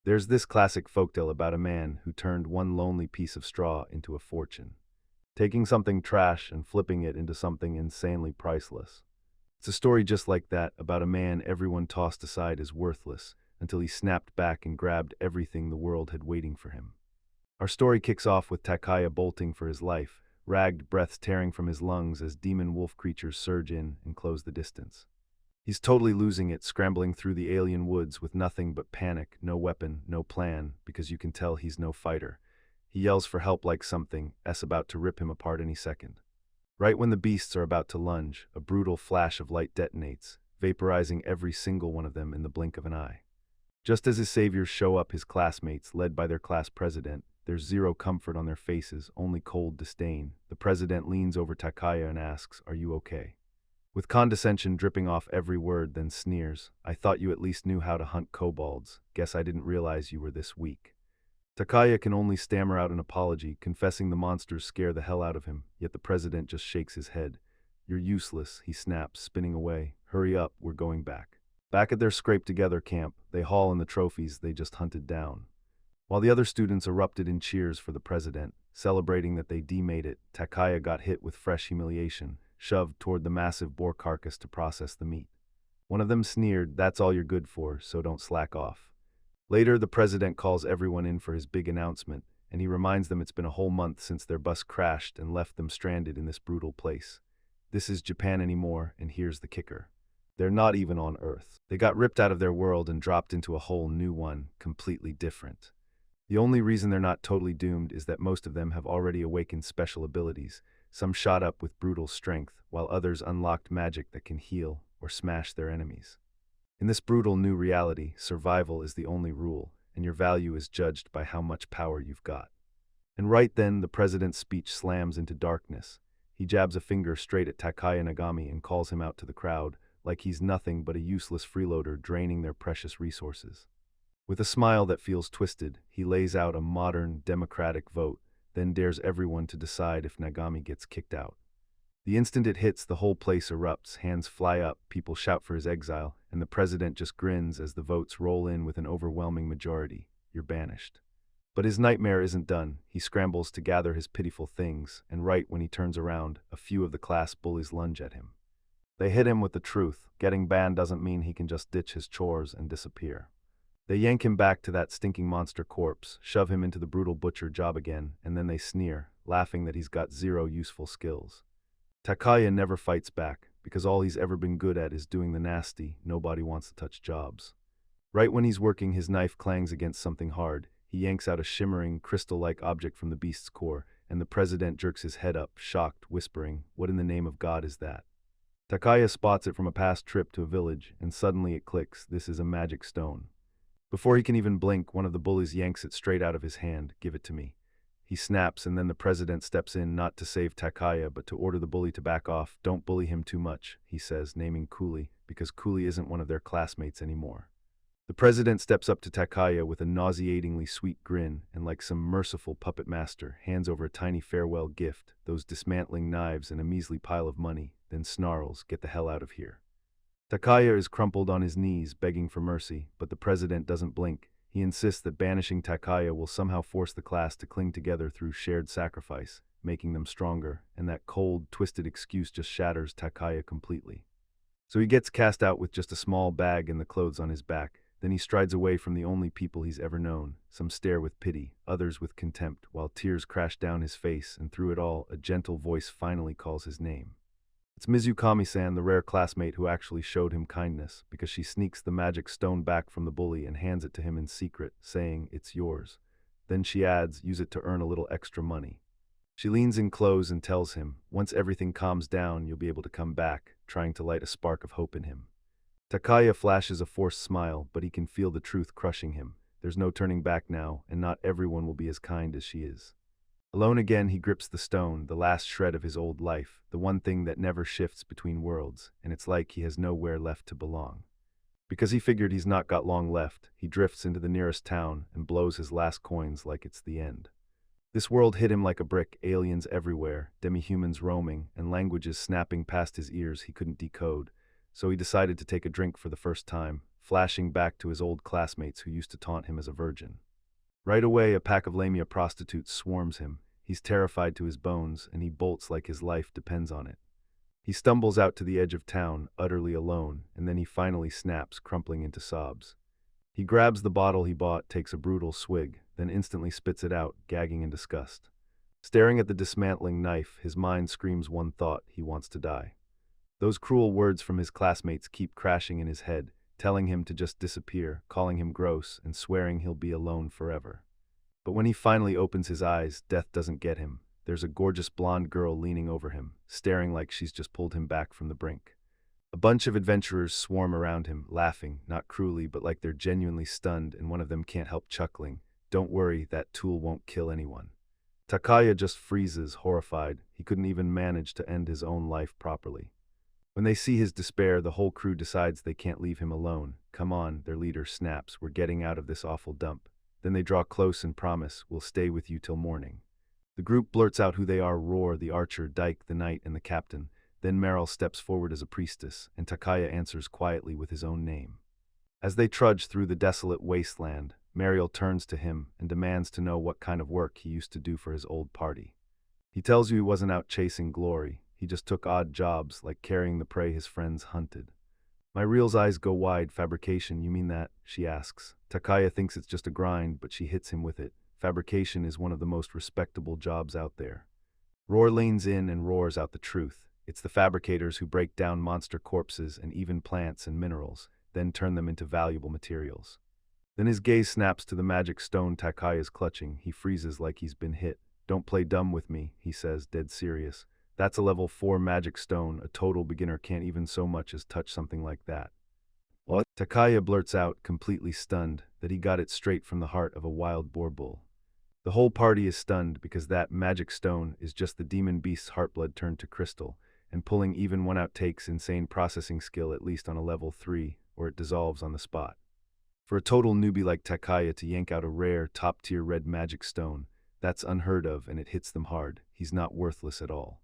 There's this classic folktale about a man who turned one lonely piece of straw into a fortune, taking something trash and flipping it into something insanely priceless. It's a story just like that, about a man everyone tossed aside as worthless, until he snapped back and grabbed everything the world had waiting for him. Our story kicks off with Takaya bolting for his life, ragged breaths tearing from his lungs as demon wolf creatures surge in and close the distance. He's totally losing it, scrambling through the alien woods with nothing but panic, no weapon, no plan, because you can tell he's no fighter. He yells for help like something S about to rip him apart any second. Right when the beasts are about to lunge, a brutal flash of light detonates, vaporizing every single one of them in the blink of an eye. Just as his saviors show up, his classmates, led by their class president, there's zero comfort on their faces, only cold disdain. The president leans over Takaya and asks, "Are you okay?" With condescension dripping off every word, then sneers, "I thought you at least knew how to hunt kobolds. Guess I didn't realize you were this weak." Takaya can only stammer out an apology, confessing the monsters scare the hell out of him, yet the president just shakes his head. "You're useless," he snaps, spinning away. "Hurry up, we're going back." Back at their scraped-together camp, they haul in the trophies they just hunted down. While the other students erupted in cheers for the president, celebrating that they demade it, Takaya got hit with fresh humiliation, shoved toward the massive boar carcass to process the meat. One of them sneered, "That's all you're good for, so don't slack off." Later, the president calls everyone in for his big announcement, and he reminds them it's been a whole month since their bus crashed and left them stranded in this brutal place. This is Japan anymore, and here's the kicker. They're not even on Earth. They got ripped out of their world and dropped into a whole new one, completely different. The only reason they're not totally doomed is that most of them have already awakened special abilities. Some shot up with brutal strength, while others unlocked magic that can heal or smash their enemies. In this brutal new reality, survival is the only rule, and your value is judged by how much power you've got. And right then, the president's speech slams into darkness. He jabs a finger straight at Takaya Nagami and calls him out to the crowd, like he's nothing but a useless freeloader draining their precious resources. With a smile that feels twisted, he lays out a modern, democratic vote, then dares everyone to decide if Nagami gets kicked out. The instant it hits, the whole place erupts, hands fly up, people shout for his exile, and the president just grins as the votes roll in with an overwhelming majority. You're banished. But his nightmare isn't done. He scrambles to gather his pitiful things, and right when he turns around, a few of the class bullies lunge at him. They hit him with the truth. Getting banned doesn't mean he can just ditch his chores and disappear. They yank him back to that stinking monster corpse, shove him into the brutal butcher job again, and then they sneer, laughing that he's got zero useful skills. Takaya never fights back, because all he's ever been good at is doing the nasty, nobody wants to touch jobs. Right when he's working, his knife clangs against something hard. He yanks out a shimmering, crystal-like object from the beast's core, and the president jerks his head up, shocked, whispering, "What in the name of God is that?" Takaya spots it from a past trip to a village, and suddenly it clicks. This is a magic stone. Before he can even blink, one of the bullies yanks it straight out of his hand. "Give it to me." He snaps, and then the president steps in, not to save Takaya, but to order the bully to back off. "Don't bully him too much," he says, naming Cooley, because Cooley isn't one of their classmates anymore. The president steps up to Takaya with a nauseatingly sweet grin, and like some merciful puppet master, hands over a tiny farewell gift, those dismantling knives and a measly pile of money, then snarls, "Get the hell out of here." Takaya is crumpled on his knees, begging for mercy, but the president doesn't blink. He insists that banishing Takaya will somehow force the class to cling together through shared sacrifice, making them stronger, and that cold, twisted excuse just shatters Takaya completely. So he gets cast out with just a small bag and the clothes on his back. Then he strides away from the only people he's ever known. Some stare with pity, others with contempt, while tears crash down his face, and through it all, a gentle voice finally calls his name. It's Mizukami-san, the rare classmate who actually showed him kindness, because she sneaks the magic stone back from the bully and hands it to him in secret, saying, "It's yours." Then she adds, "Use it to earn a little extra money." She leans in close and tells him, "Once everything calms down, you'll be able to come back," trying to light a spark of hope in him. Takaya flashes a forced smile, but he can feel the truth crushing him. There's no turning back now, and not everyone will be as kind as she is. Alone again, he grips the stone, the last shred of his old life, the one thing that never shifts between worlds, and it's like he has nowhere left to belong. Because he figured he's not got long left, he drifts into the nearest town and blows his last coins like it's the end. This world hit him like a brick, aliens everywhere, demi-humans roaming, and languages snapping past his ears he couldn't decode, so he decided to take a drink for the first time, flashing back to his old classmates who used to taunt him as a virgin. Right away, a pack of lamia prostitutes swarms him. He's terrified to his bones, and he bolts like his life depends on it. He stumbles out to the edge of town, utterly alone, and then he finally snaps, crumpling into sobs. He grabs the bottle he bought, takes a brutal swig, then instantly spits it out, gagging in disgust. Staring at the dismantling knife, his mind screams one thought: he wants to die. Those cruel words from his classmates keep crashing in his head, telling him to just disappear, calling him gross, and swearing he'll be alone forever. But when he finally opens his eyes, death doesn't get him. There's a gorgeous blonde girl leaning over him, staring like she's just pulled him back from the brink. A bunch of adventurers swarm around him, laughing, not cruelly, but like they're genuinely stunned, and one of them can't help chuckling. Don't worry, that tool won't kill anyone. Takaya just freezes, horrified. He couldn't even manage to end his own life properly. When they see his despair, the whole crew decides they can't leave him alone. Come on, their leader snaps, we're getting out of this awful dump. Then they draw close and promise, we'll stay with you till morning. The group blurts out who they are: Roar, the archer, Dyke, the knight, and the captain. Then Meryl steps forward as a priestess, and Takaya answers quietly with his own name. As they trudge through the desolate wasteland, Mariel turns to him and demands to know what kind of work he used to do for his old party. He tells you he wasn't out chasing glory, he just took odd jobs like carrying the prey his friends hunted. Mariel's eyes go wide. Fabrication, you mean that? She asks. Takaya thinks it's just a grind, but she hits him with it. Fabrication is one of the most respectable jobs out there. Roar leans in and roars out the truth. It's the fabricators who break down monster corpses and even plants and minerals, then turn them into valuable materials. Then his gaze snaps to the magic stone Takaya's clutching. He freezes like he's been hit. Don't play dumb with me, he says, dead serious. That's a level 4 magic stone. A total beginner can't even so much as touch something like that. What? Takaya blurts out, completely stunned, that he got it straight from the heart of a wild boar bull. The whole party is stunned because that magic stone is just the demon beast's heartblood turned to crystal, and pulling even one out takes insane processing skill, at least on a level 3, or it dissolves on the spot. For a total newbie like Takaya to yank out a rare, top-tier red magic stone, that's unheard of, and it hits them hard. He's not worthless at all.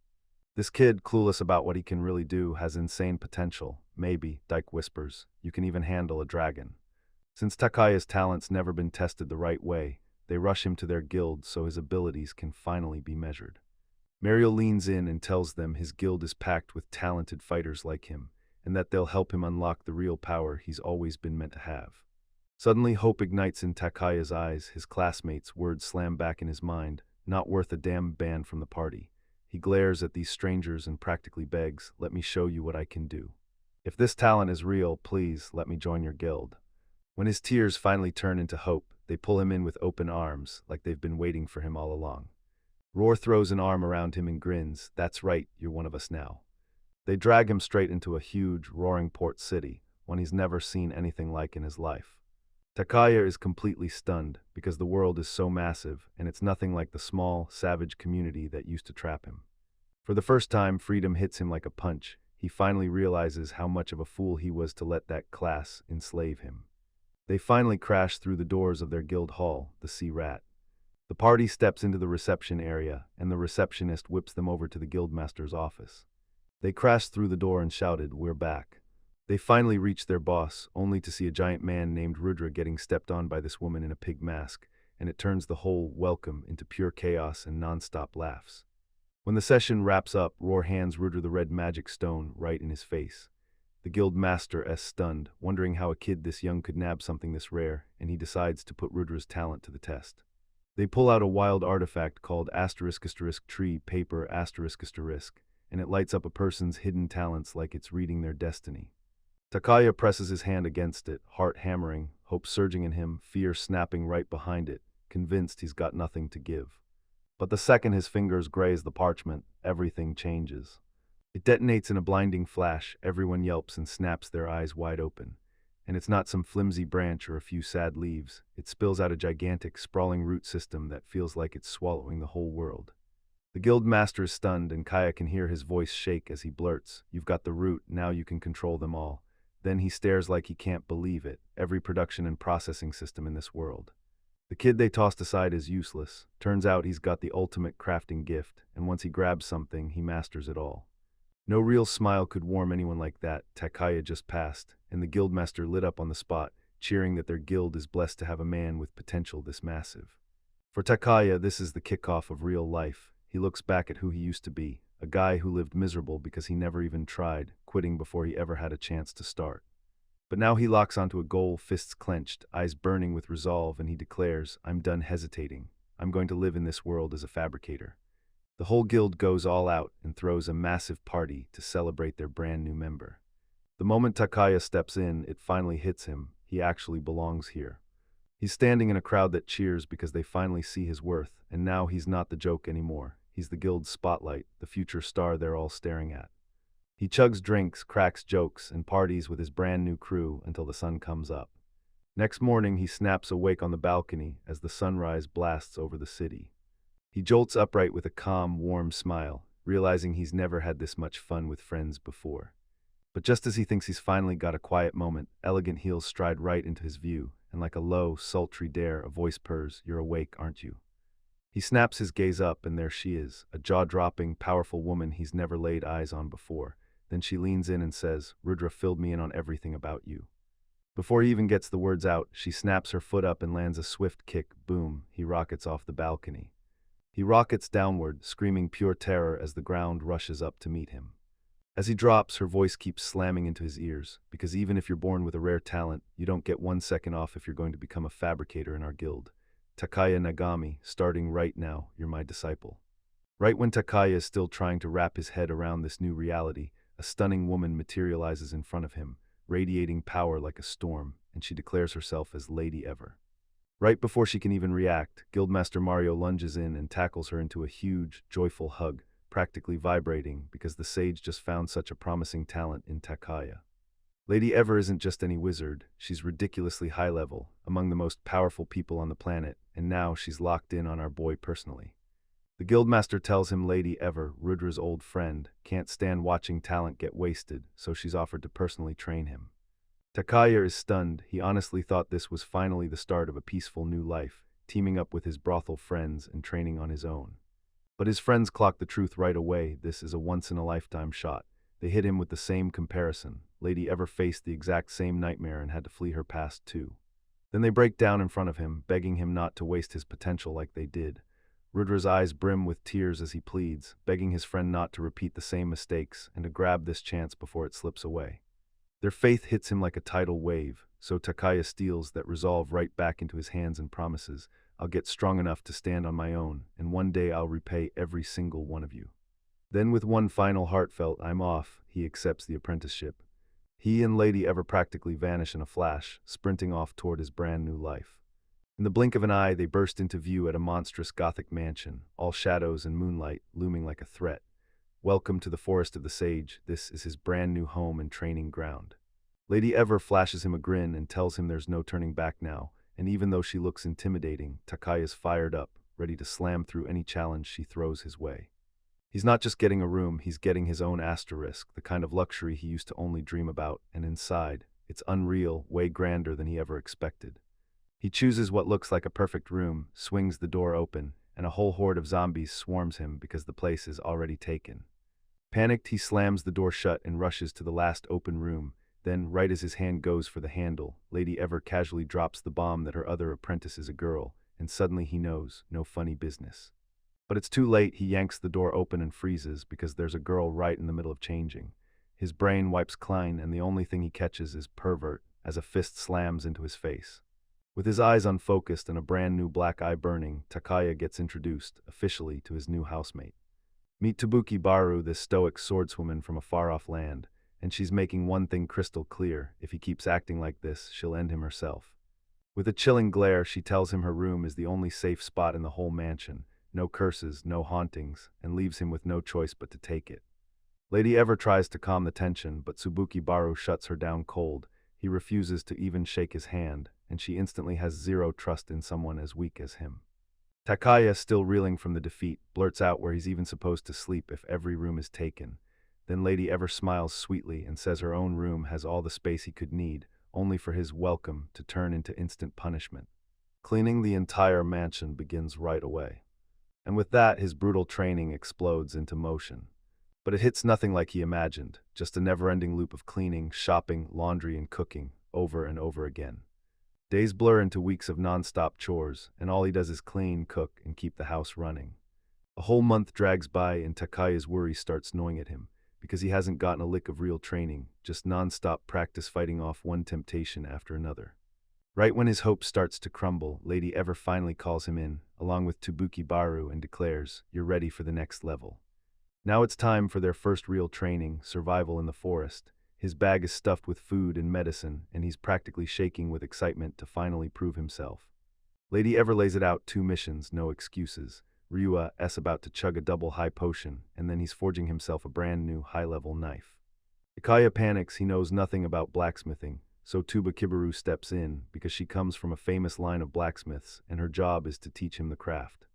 This kid, clueless about what he can really do, has insane potential. Maybe, Dyke whispers, you can even handle a dragon. Since Takaya's talent's never been tested the right way, they rush him to their guild so his abilities can finally be measured. Mariel leans in and tells them his guild is packed with talented fighters like him, and that they'll help him unlock the real power he's always been meant to have. Suddenly, hope ignites in Takaya's eyes. His classmates' words slam back in his mind, not worth a damn ban from the party. He glares at these strangers and practically begs, let me show you what I can do. If this talent is real, please let me join your guild. When his tears finally turn into hope, they pull him in with open arms, like they've been waiting for him all along. Roar throws an arm around him and grins, that's right, you're one of us now. They drag him straight into a huge, roaring port city, one he's never seen anything like in his life. Takaya is completely stunned, because the world is so massive, and it's nothing like the small, savage community that used to trap him. For the first time, freedom hits him like a punch. He finally realizes how much of a fool he was to let that class enslave him. They finally crash through the doors of their guild hall, the Sea Rat. The party steps into the reception area, and the receptionist whips them over to the guildmaster's office. They crashed through the door and shouted, we're back. They finally reach their boss, only to see a giant man named Rudra getting stepped on by this woman in a pig mask, and it turns the whole welcome into pure chaos and non-stop laughs. When the session wraps up, Roar hands Rudra the red magic stone right in his face. The guild master is stunned, wondering how a kid this young could nab something this rare, and he decides to put Rudra's talent to the test. They pull out a wild artifact called *** tree paper ***, and it lights up a person's hidden talents like it's reading their destiny. Takaya presses his hand against it, heart hammering, hope surging in him, fear snapping right behind it, convinced he's got nothing to give. But the second his fingers graze the parchment, everything changes. It detonates in a blinding flash, everyone yelps and snaps their eyes wide open. And it's not some flimsy branch or a few sad leaves, it spills out a gigantic, sprawling root system that feels like it's swallowing the whole world. The guild master is stunned, and Kaya can hear his voice shake as he blurts, you've got the root, now you can control them all. Then he stares like he can't believe it, every production and processing system in this world. The kid they tossed aside is useless. Turns out he's got the ultimate crafting gift, and once he grabs something, he masters it all. No real smile could warm anyone like that. Takaya just passed, and the guildmaster lit up on the spot, cheering that their guild is blessed to have a man with potential this massive. For Takaya, this is the kickoff of real life. He looks back at who he used to be, a guy who lived miserable because he never even tried, quitting before he ever had a chance to start. But now he locks onto a goal, fists clenched, eyes burning with resolve, and he declares, "I'm done hesitating. I'm going to live in this world as a fabricator." The whole guild goes all out and throws a massive party to celebrate their brand new member. The moment Takaya steps in, it finally hits him. He actually belongs here. He's standing in a crowd that cheers because they finally see his worth, and now he's not the joke anymore. He's the guild's spotlight, the future star they're all staring at. He chugs drinks, cracks jokes, and parties with his brand new crew until the sun comes up. Next morning, he snaps awake on the balcony as the sunrise blasts over the city. He jolts upright with a calm, warm smile, realizing he's never had this much fun with friends before. But just as he thinks he's finally got a quiet moment, elegant heels stride right into his view, and like a low, sultry dare, a voice purrs, "You're awake, aren't you?" He snaps his gaze up, and there she is, a jaw-dropping, powerful woman he's never laid eyes on before. Then she leans in and says, "Rudra filled me in on everything about you." Before he even gets the words out, she snaps her foot up and lands a swift kick. Boom, he rockets off the balcony. He rockets downward, screaming pure terror as the ground rushes up to meet him. As he drops, her voice keeps slamming into his ears, because even if you're born with a rare talent, you don't get 1 second off if you're going to become a fabricator in our guild. Takaya Nagami, starting right now, you're my disciple. Right when Takaya is still trying to wrap his head around this new reality, a stunning woman materializes in front of him, radiating power like a storm, and she declares herself as Lady Ever. Right before she can even react, Guildmaster Mario lunges in and tackles her into a huge, joyful hug, practically vibrating because the sage just found such a promising talent in Takaya. Lady Ever isn't just any wizard, she's ridiculously high level, among the most powerful people on the planet, and now she's locked in on our boy personally. The guildmaster tells him Lady Ever, Rudra's old friend, can't stand watching talent get wasted, so she's offered to personally train him. Takaya is stunned. He honestly thought this was finally the start of a peaceful new life, teaming up with his brothel friends and training on his own. But his friends clock the truth right away. This is a once-in-a-lifetime shot. They hit him with the same comparison. Lady Ever faced the exact same nightmare and had to flee her past too. Then they break down in front of him, begging him not to waste his potential like they did. Rudra's eyes brim with tears as he pleads, begging his friend not to repeat the same mistakes and to grab this chance before it slips away. Their faith hits him like a tidal wave, so Takaya steals that resolve right back into his hands and promises, "I'll get strong enough to stand on my own, and one day I'll repay every single one of you." Then with one final heartfelt "I'm off," he accepts the apprenticeship. He and Lady Ever practically vanish in a flash, sprinting off toward his brand new life. In the blink of an eye, they burst into view at a monstrous Gothic mansion, all shadows and moonlight, looming like a threat. Welcome to the Forest of the Sage. This is his brand new home and training ground. Lady Ever flashes him a grin and tells him there's no turning back now, and even though she looks intimidating, Takaya's fired up, ready to slam through any challenge she throws his way. He's not just getting a room, he's getting his own asterisk, the kind of luxury he used to only dream about, and inside, it's unreal, way grander than he ever expected. He chooses what looks like a perfect room, swings the door open, and a whole horde of zombies swarms him because the place is already taken. Panicked, he slams the door shut and rushes to the last open room. Then, right as his hand goes for the handle, Lady Ever casually drops the bomb that her other apprentice is a girl, and suddenly he knows, no funny business. But it's too late. He yanks the door open and freezes because there's a girl right in the middle of changing. His brain wipes clean, and the only thing he catches is pervert as a fist slams into his face. With his eyes unfocused and a brand new black eye burning, Takaya gets introduced, officially, to his new housemate. Meet Tabuki Baru, this stoic swordswoman from a far-off land, and she's making one thing crystal clear: if he keeps acting like this, she'll end him herself. With a chilling glare, she tells him her room is the only safe spot in the whole mansion, no curses, no hauntings, and leaves him with no choice but to take it. Lady Ever tries to calm the tension, but Tsubuki Baru shuts her down cold. He refuses to even shake his hand, and she instantly has zero trust in someone as weak as him. Takaya, still reeling from the defeat, blurts out where he's even supposed to sleep if every room is taken. Then Lady Ever smiles sweetly and says her own room has all the space he could need, only for his welcome to turn into instant punishment. Cleaning the entire mansion begins right away. And with that, his brutal training explodes into motion. But it hits nothing like he imagined, just a never-ending loop of cleaning, shopping, laundry, and cooking, over and over again. Days blur into weeks of non-stop chores, and all he does is clean, cook, and keep the house running. A whole month drags by and Takaya's worry starts gnawing at him, because he hasn't gotten a lick of real training, just non-stop practice fighting off one temptation after another. Right when his hope starts to crumble, Lady Ever finally calls him in, along with Tabuki Baru, and declares, "You're ready for the next level." Now it's time for their first real training, survival in the forest. His bag is stuffed with food and medicine, and he's practically shaking with excitement to finally prove himself. Lady Ever lays it out: 2 missions, no excuses. Ryua's about to chug a double high potion, and then he's forging himself a brand new high-level knife. Takaya panics. He knows nothing about blacksmithing, so Tuba Kibaru steps in because she comes from a famous line of blacksmiths, and her job is to teach him the craft.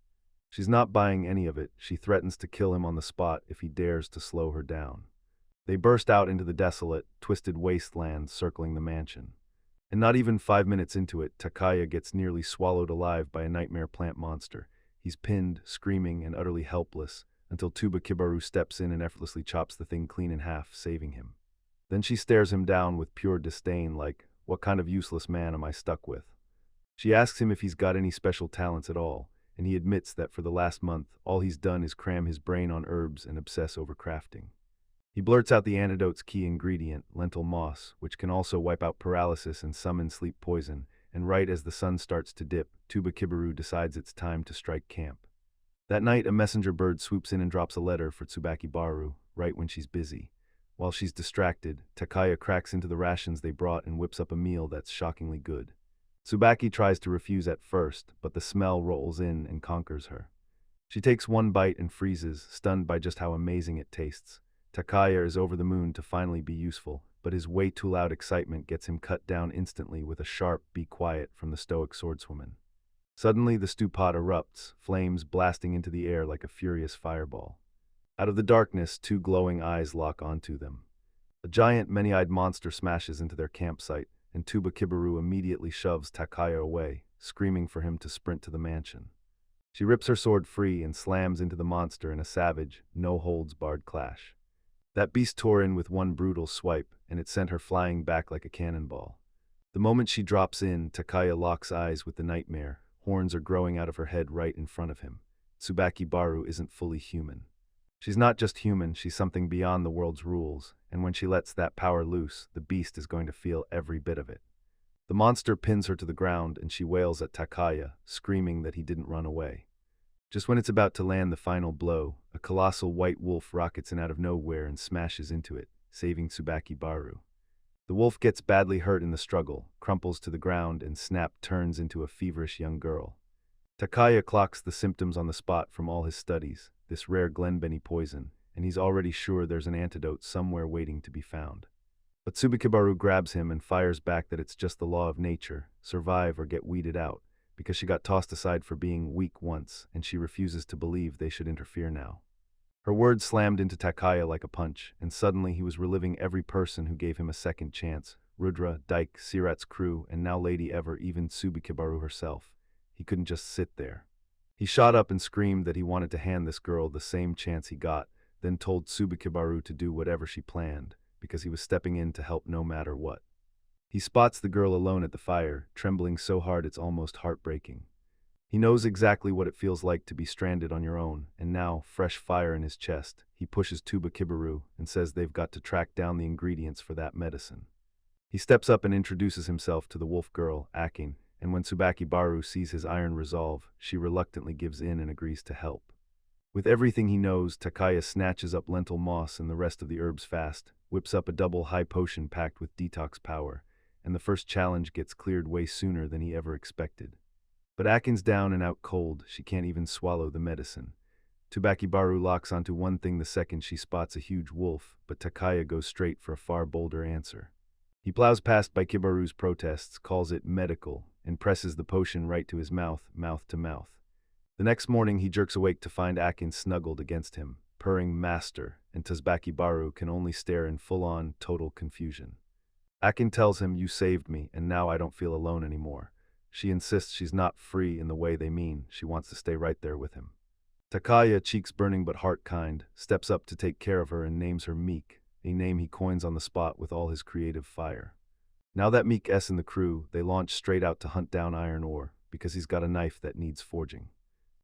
She's not buying any of it. She threatens to kill him on the spot if he dares to slow her down. They burst out into the desolate, twisted wasteland circling the mansion. And not even 5 minutes into it, Takaya gets nearly swallowed alive by a nightmare plant monster. He's pinned, screaming, and utterly helpless, until Tuba Kibaru steps in and effortlessly chops the thing clean in half, saving him. Then she stares him down with pure disdain, like, "What kind of useless man am I stuck with?" She asks him if he's got any special talents at all, and he admits that for the last month, all he's done is cram his brain on herbs and obsess over crafting. He blurts out the antidote's key ingredient, lentil moss, which can also wipe out paralysis and summon sleep poison, and right as the sun starts to dip, Tuba Kibaru decides it's time to strike camp. That night, a messenger bird swoops in and drops a letter for Tsubaki Baru, right when she's busy. While she's distracted, Takaya cracks into the rations they brought and whips up a meal that's shockingly good. Tsubaki tries to refuse at first, but the smell rolls in and conquers her. She takes one bite and freezes, stunned by just how amazing it tastes. Takaya is over the moon to finally be useful, but his way too loud excitement gets him cut down instantly with a sharp "be quiet" from the stoic swordswoman. Suddenly, the stew pot erupts, flames blasting into the air like a furious fireball. Out of the darkness, 2 glowing eyes lock onto them. A giant, many-eyed monster smashes into their campsite, and Tuba Kibaru immediately shoves Takaya away, screaming for him to sprint to the mansion. She rips her sword free and slams into the monster in a savage, no-holds-barred clash. That beast tore in with one brutal swipe, and it sent her flying back like a cannonball. The moment she drops in, Takaya locks eyes with the nightmare. Horns are growing out of her head right in front of him. Tsubaki Baru isn't fully human. She's not just human, she's something beyond the world's rules, and when she lets that power loose, the beast is going to feel every bit of it. The monster pins her to the ground, and she wails at Takaya, screaming that he didn't run away. Just when it's about to land the final blow, a colossal white wolf rockets in out of nowhere and smashes into it, saving Tsubaki Baru. The wolf gets badly hurt in the struggle, crumples to the ground, and Snap turns into a feverish young girl. Takaya clocks the symptoms on the spot from all his studies, this rare Glenbenny poison, and he's already sure there's an antidote somewhere waiting to be found. But Tsubakibaru grabs him and fires back that it's just the law of nature, survive or get weeded out, because she got tossed aside for being weak once, and she refuses to believe they should interfere now. Her words slammed into Takaya like a punch, and suddenly he was reliving every person who gave him a second chance: Rudra, Dike, Sirat's crew, and now Lady Ever, even Tsubakibaru herself. He couldn't just sit there. He shot up and screamed that he wanted to hand this girl the same chance he got, then told Tsubakibaru to do whatever she planned, because he was stepping in to help no matter what. He spots the girl alone at the fire, trembling so hard it's almost heartbreaking. He knows exactly what it feels like to be stranded on your own, and now, fresh fire in his chest, he pushes Tsubakibaru and says they've got to track down the ingredients for that medicine. He steps up and introduces himself to the wolf girl, Akin, and when Tsubakibaru sees his iron resolve, she reluctantly gives in and agrees to help. With everything he knows, Takaya snatches up lentil moss and the rest of the herbs fast, whips up a double high potion packed with detox power, and the first challenge gets cleared way sooner than he ever expected. But Akin's down and out cold, she can't even swallow the medicine. Tsubakibaru locks onto one thing the second she spots a huge wolf, but Takaya goes straight for a far bolder answer. He plows past by Kibaru's protests, calls it medical, and presses the potion right to his mouth to mouth. The next morning he jerks awake to find Akin snuggled against him, purring "Master," and Tsubakibaru can only stare in full-on, total confusion. Akin tells him, "You saved me, and now I don't feel alone anymore." She insists she's not free in the way they mean, she wants to stay right there with him. Takaya, cheeks burning but heart kind, steps up to take care of her and names her Meek, a name he coins on the spot with all his creative fire. Now that Meek S in the crew, they launch straight out to hunt down iron ore, because he's got a knife that needs forging.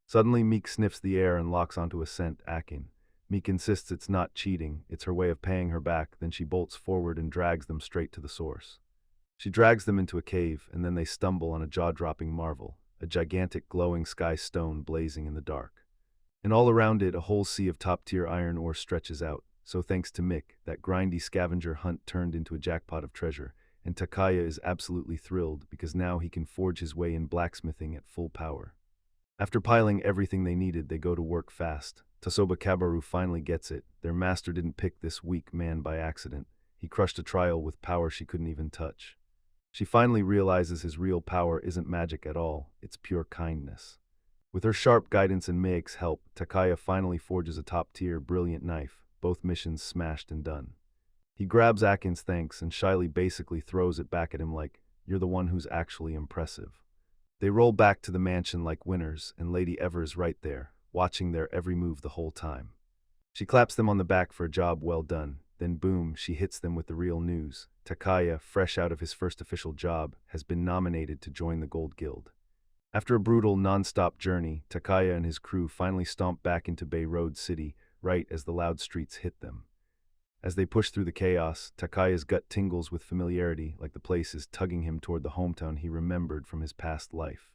Suddenly Meek sniffs the air and locks onto a scent, Akin. Meek insists it's not cheating, it's her way of paying her back, then she bolts forward and drags them straight to the source. She drags them into a cave, and then they stumble on a jaw-dropping marvel, a gigantic glowing sky stone blazing in the dark. And all around it, a whole sea of top-tier iron ore stretches out, so thanks to Mick, that grindy scavenger hunt turned into a jackpot of treasure, and Takaya is absolutely thrilled because now he can forge his way in blacksmithing at full power. After piling everything they needed, they go to work fast. Tasoba Kabaru finally gets it. Their master didn't pick this weak man by accident. He crushed a trial with power she couldn't even touch. She finally realizes his real power isn't magic at all, it's pure kindness. With her sharp guidance and Meik's help, Takaya finally forges a top-tier, brilliant knife, both missions smashed and done. He grabs Akin's thanks and shyly basically throws it back at him like, "You're the one who's actually impressive." They roll back to the mansion like winners, and Lady Ever's right there, watching their every move the whole time. She claps them on the back for a job well done, then boom, she hits them with the real news. Takaya, fresh out of his first official job, has been nominated to join the Gold Guild. After a brutal, non-stop journey, Takaya and his crew finally stomp back into Bay Road City, right as the loud streets hit them. As they push through the chaos, Takaya's gut tingles with familiarity, like the place is tugging him toward the hometown he remembered from his past life.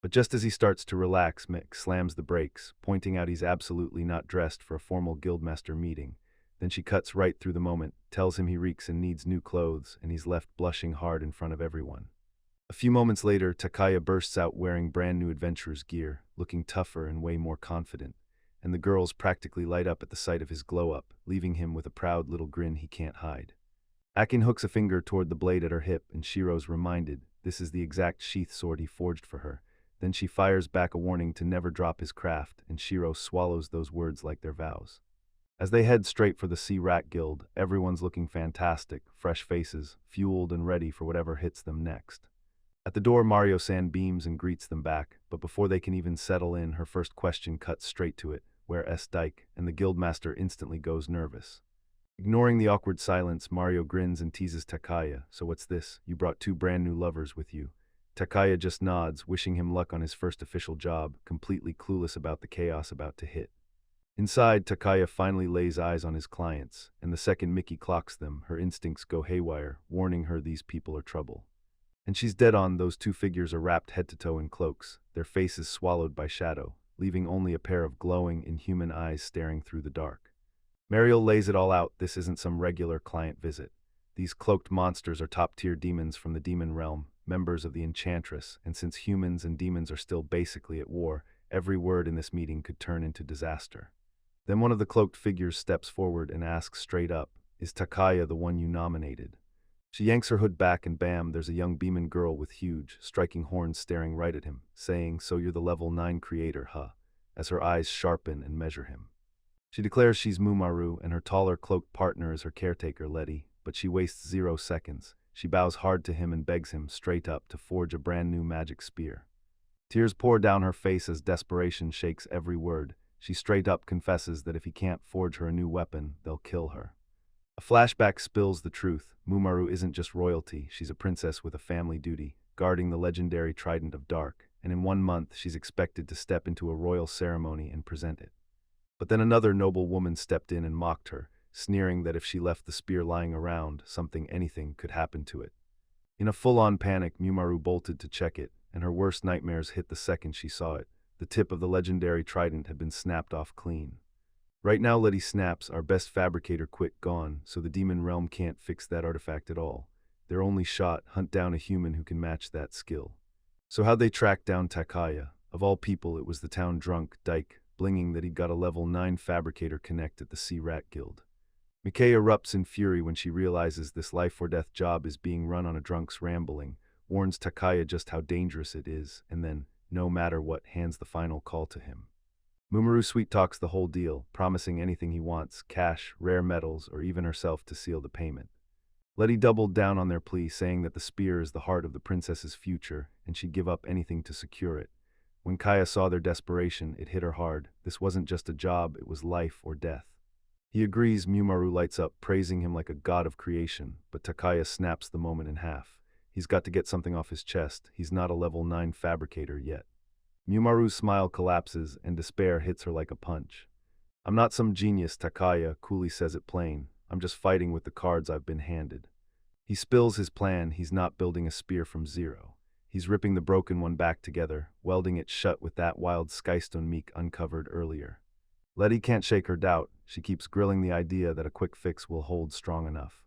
But just as he starts to relax, Mick slams the brakes, pointing out he's absolutely not dressed for a formal guildmaster meeting. Then she cuts right through the moment, tells him he reeks and needs new clothes, and he's left blushing hard in front of everyone. A few moments later, Takaya bursts out wearing brand new adventurer's gear, looking tougher and way more confident, and the girls practically light up at the sight of his glow-up, leaving him with a proud little grin he can't hide. Akin hooks a finger toward the blade at her hip, and Shiro's reminded this is the exact sheath sword he forged for her. Then she fires back a warning to never drop his craft, and Shiro swallows those words like their vows. As they head straight for the Sea Rat Guild, everyone's looking fantastic, fresh faces, fueled and ready for whatever hits them next. At the door, Mario-san beams and greets them back, but before they can even settle in, her first question cuts straight to it, "Where S. Dyke?" and the guildmaster instantly goes nervous. Ignoring the awkward silence, Mario grins and teases Takaya, "So what's this? You brought two brand new lovers with you." Takaya just nods, wishing him luck on his first official job, completely clueless about the chaos about to hit. Inside, Takaya finally lays eyes on his clients, and the second Mickey clocks them, her instincts go haywire, warning her these people are trouble. And she's dead on. Those two figures are wrapped head to toe in cloaks, their faces swallowed by shadow, leaving only a pair of glowing, inhuman eyes staring through the dark. Mariel lays it all out. This isn't some regular client visit. These cloaked monsters are top-tier demons from the demon realm, members of the Enchantress, and since humans and demons are still basically at war, every word in this meeting could turn into disaster. Then one of the cloaked figures steps forward and asks straight up, "Is Takaya the one you nominated?" She yanks her hood back and bam, there's a young Beeman girl with huge, striking horns staring right at him, saying, "So you're the level 9 creator, huh?" as her eyes sharpen and measure him. She declares she's Mumaru and her taller cloaked partner is her caretaker, Letty, but she wastes 0 seconds. She bows hard to him and begs him, straight up, to forge a brand new magic spear. Tears pour down her face as desperation shakes every word. She straight up confesses that if he can't forge her a new weapon, they'll kill her. A flashback spills the truth. Mumaru isn't just royalty, she's a princess with a family duty, guarding the legendary Trident of Dark, and in 1 month she's expected to step into a royal ceremony and present it. But then another noble woman stepped in and mocked her, sneering that if she left the spear lying around, anything could happen to it. In a full-on panic, Mumaru bolted to check it, and her worst nightmares hit the second she saw it. The tip of the legendary trident had been snapped off clean. Right now, Letty snaps, "Our best fabricator quit, gone, so the demon realm can't fix that artifact at all. Their only shot, hunt down a human who can match that skill." So how'd they track down Takaya? Of all people, it was the town drunk, Dyke, blinging that he'd got a level 9 fabricator connect at the Sea Rat Guild. Mikay erupts in fury when she realizes this life-or-death job is being run on a drunk's rambling, warns Takaya just how dangerous it is, and then, no matter what, hands the final call to him. Mumaru sweet-talks the whole deal, promising anything he wants, cash, rare metals, or even herself to seal the payment. Letty doubled down on their plea, saying that the spear is the heart of the princess's future, and she'd give up anything to secure it. When Kaya saw their desperation, it hit her hard. This wasn't just a job, it was life or death. He agrees. Mumaru lights up, praising him like a god of creation, but Takaya snaps the moment in half. He's got to get something off his chest. He's not a level 9 fabricator yet. Mumaru's smile collapses, and despair hits her like a punch. I'm not some genius, Takaya coolly says it plain. I'm just fighting with the cards I've been handed. He spills his plan. He's not building a spear from zero. He's ripping the broken one back together, welding it shut with that wild skystone Meek uncovered earlier. Letty can't shake her doubt. She keeps grilling the idea that a quick fix will hold strong enough.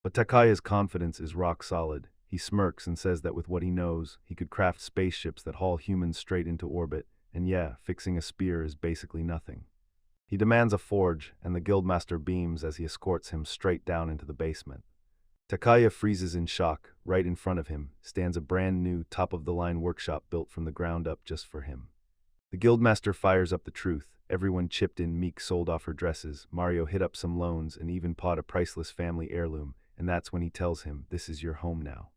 But Takaya's confidence is rock solid. He smirks and says that with what he knows, he could craft spaceships that haul humans straight into orbit, and yeah, fixing a spear is basically nothing. He demands a forge, and the guildmaster beams as he escorts him straight down into the basement. Takaya freezes in shock. Right in front of him stands a brand new, top-of-the-line workshop built from the ground up just for him. The guildmaster fires up the truth. Everyone chipped in. Meek sold off her dresses, Mario hit up some loans, and even bought a priceless family heirloom, and that's when he tells him, "This is your home now."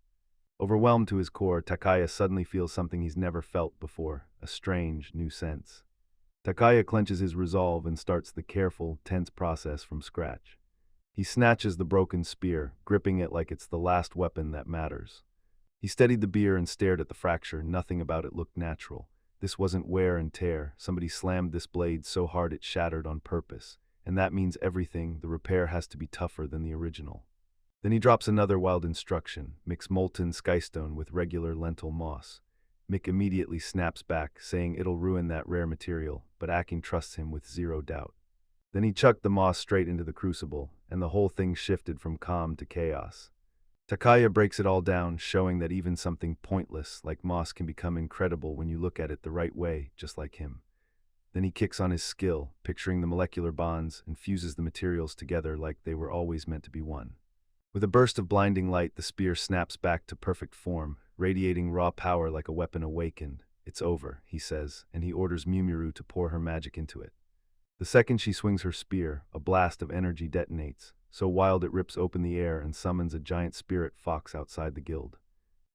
Overwhelmed to his core, Takaya suddenly feels something he's never felt before, a strange, new sense. Takaya clenches his resolve and starts the careful, tense process from scratch. He snatches the broken spear, gripping it like it's the last weapon that matters. He steadied the beer and stared at the fracture. Nothing about it looked natural. This wasn't wear and tear. Somebody slammed this blade so hard it shattered on purpose. And that means everything. The repair has to be tougher than the original. Then he drops another wild instruction: mix molten skystone with regular lentil moss. Mick immediately snaps back, saying it'll ruin that rare material, but Akin trusts him with zero doubt. Then he chucked the moss straight into the crucible, and the whole thing shifted from calm to chaos. Takaya breaks it all down, showing that even something pointless like moss can become incredible when you look at it the right way, just like him. Then he kicks on his skill, picturing the molecular bonds, and fuses the materials together like they were always meant to be one. With a burst of blinding light, the spear snaps back to perfect form, radiating raw power like a weapon awakened. "It's over," he says, and he orders Mumiru to pour her magic into it. The second she swings her spear, a blast of energy detonates, so wild it rips open the air and summons a giant spirit fox outside the guild.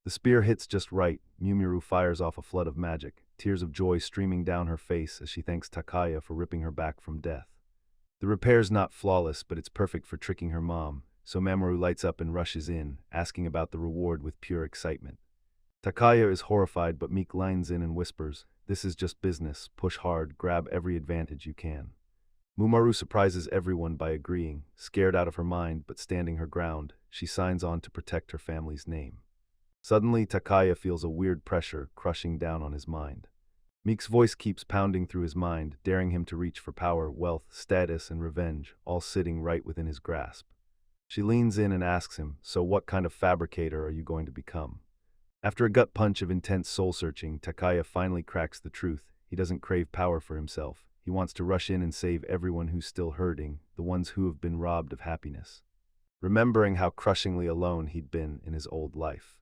The spear hits just right. Mumiru fires off a flood of magic, tears of joy streaming down her face as she thanks Takaya for ripping her back from death. The repair's not flawless, but it's perfect for tricking her mom, so Mamoru lights up and rushes in, asking about the reward with pure excitement. Takaya is horrified, but Meek lines in and whispers, "This is just business. Push hard, grab every advantage you can." Mumaru surprises everyone by agreeing. Scared out of her mind, but standing her ground, she signs on to protect her family's name. Suddenly, Takaya feels a weird pressure crushing down on his mind. Meek's voice keeps pounding through his mind, daring him to reach for power, wealth, status, and revenge, all sitting right within his grasp. She leans in and asks him, "So what kind of fabricator are you going to become?" After a gut punch of intense soul-searching, Takaya finally cracks the truth. He doesn't crave power for himself. He wants to rush in and save everyone who's still hurting, the ones who have been robbed of happiness. Remembering how crushingly alone he'd been in his old life.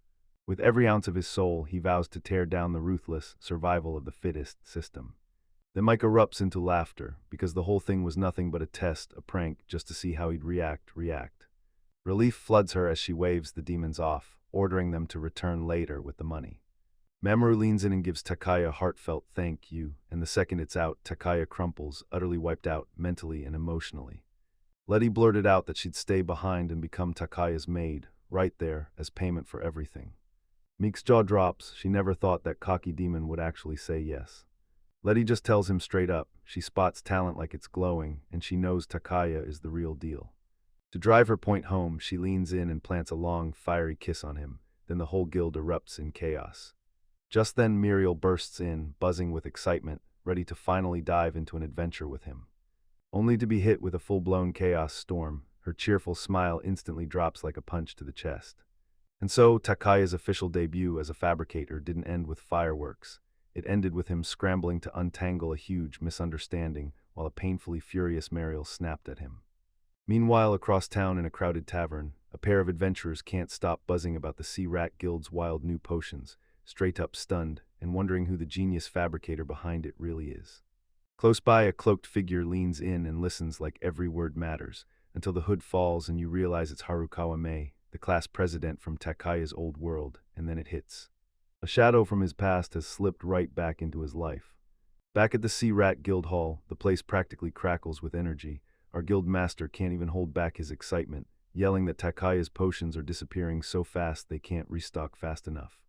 With every ounce of his soul, he vows to tear down the ruthless survival of the fittest system. Then Mike erupts into laughter, because the whole thing was nothing but a test, a prank, just to see how he'd react. Relief floods her as she waves the demons off, ordering them to return later with the money. Mamoru leans in and gives Takaya a heartfelt thank you, and the second it's out, Takaya crumples, utterly wiped out, mentally and emotionally. Letty blurted out that she'd stay behind and become Takaya's maid, right there, as payment for everything. Meek's jaw drops. She never thought that cocky demon would actually say yes. Letty just tells him straight up. She spots talent like it's glowing, and she knows Takaya is the real deal. To drive her point home, she leans in and plants a long, fiery kiss on him. Then the whole guild erupts in chaos. Just then Muriel bursts in, buzzing with excitement, ready to finally dive into an adventure with him. Only to be hit with a full-blown chaos storm, her cheerful smile instantly drops like a punch to the chest. And so, Takaya's official debut as a fabricator didn't end with fireworks. It ended with him scrambling to untangle a huge misunderstanding while a painfully furious Muriel snapped at him. Meanwhile, across town in a crowded tavern, a pair of adventurers can't stop buzzing about the Sea Rat Guild's wild new potions, straight up stunned, and wondering who the genius fabricator behind it really is. Close by, a cloaked figure leans in and listens like every word matters, until the hood falls and you realize it's Harukawa Mei, the class president from Takaya's old world, and then it hits. A shadow from his past has slipped right back into his life. Back at the Sea Rat Guild Hall, the place practically crackles with energy. Our guild master can't even hold back his excitement, yelling that Takaya's potions are disappearing so fast they can't restock fast enough.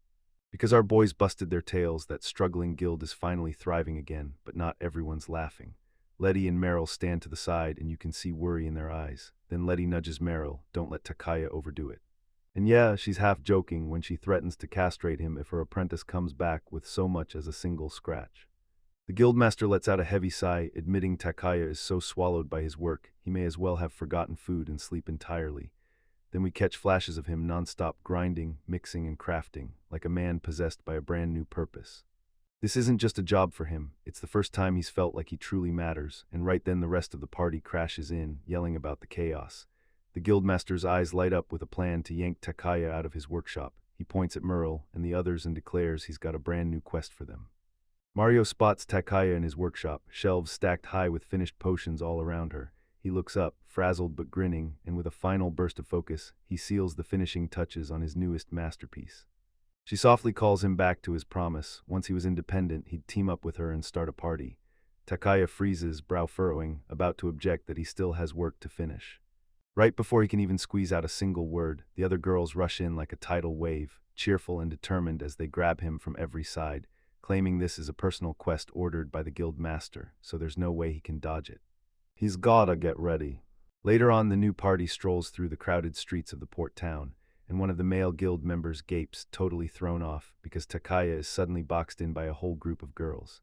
Because our boys busted their tails, that struggling guild is finally thriving again, but not everyone's laughing. Letty and Meryl stand to the side and you can see worry in their eyes. Then Letty nudges Meryl, "Don't let Takaya overdo it." And yeah, she's half joking when she threatens to castrate him if her apprentice comes back with so much as a single scratch. The guildmaster lets out a heavy sigh, admitting Takaya is so swallowed by his work, he may as well have forgotten food and sleep entirely. Then we catch flashes of him nonstop grinding, mixing, and crafting, like a man possessed by a brand new purpose. This isn't just a job for him, it's the first time he's felt like he truly matters, and right then the rest of the party crashes in, yelling about the chaos. The guildmaster's eyes light up with a plan to yank Takaya out of his workshop. He points at Merle and the others and declares he's got a brand new quest for them. Mario spots Takaya in his workshop, shelves stacked high with finished potions all around her. He looks up, frazzled but grinning, and with a final burst of focus, he seals the finishing touches on his newest masterpiece. She softly calls him back to his promise. Once he was independent, he'd team up with her and start a party. Takaya freezes, brow furrowing, about to object that he still has work to finish. Right before he can even squeeze out a single word, the other girls rush in like a tidal wave, cheerful and determined as they grab him from every side, claiming this is a personal quest ordered by the guild master, so there's no way he can dodge it. He's gotta get ready. Later on, the new party strolls through the crowded streets of the port town, and one of the male guild members gapes, totally thrown off, because Takaya is suddenly boxed in by a whole group of girls.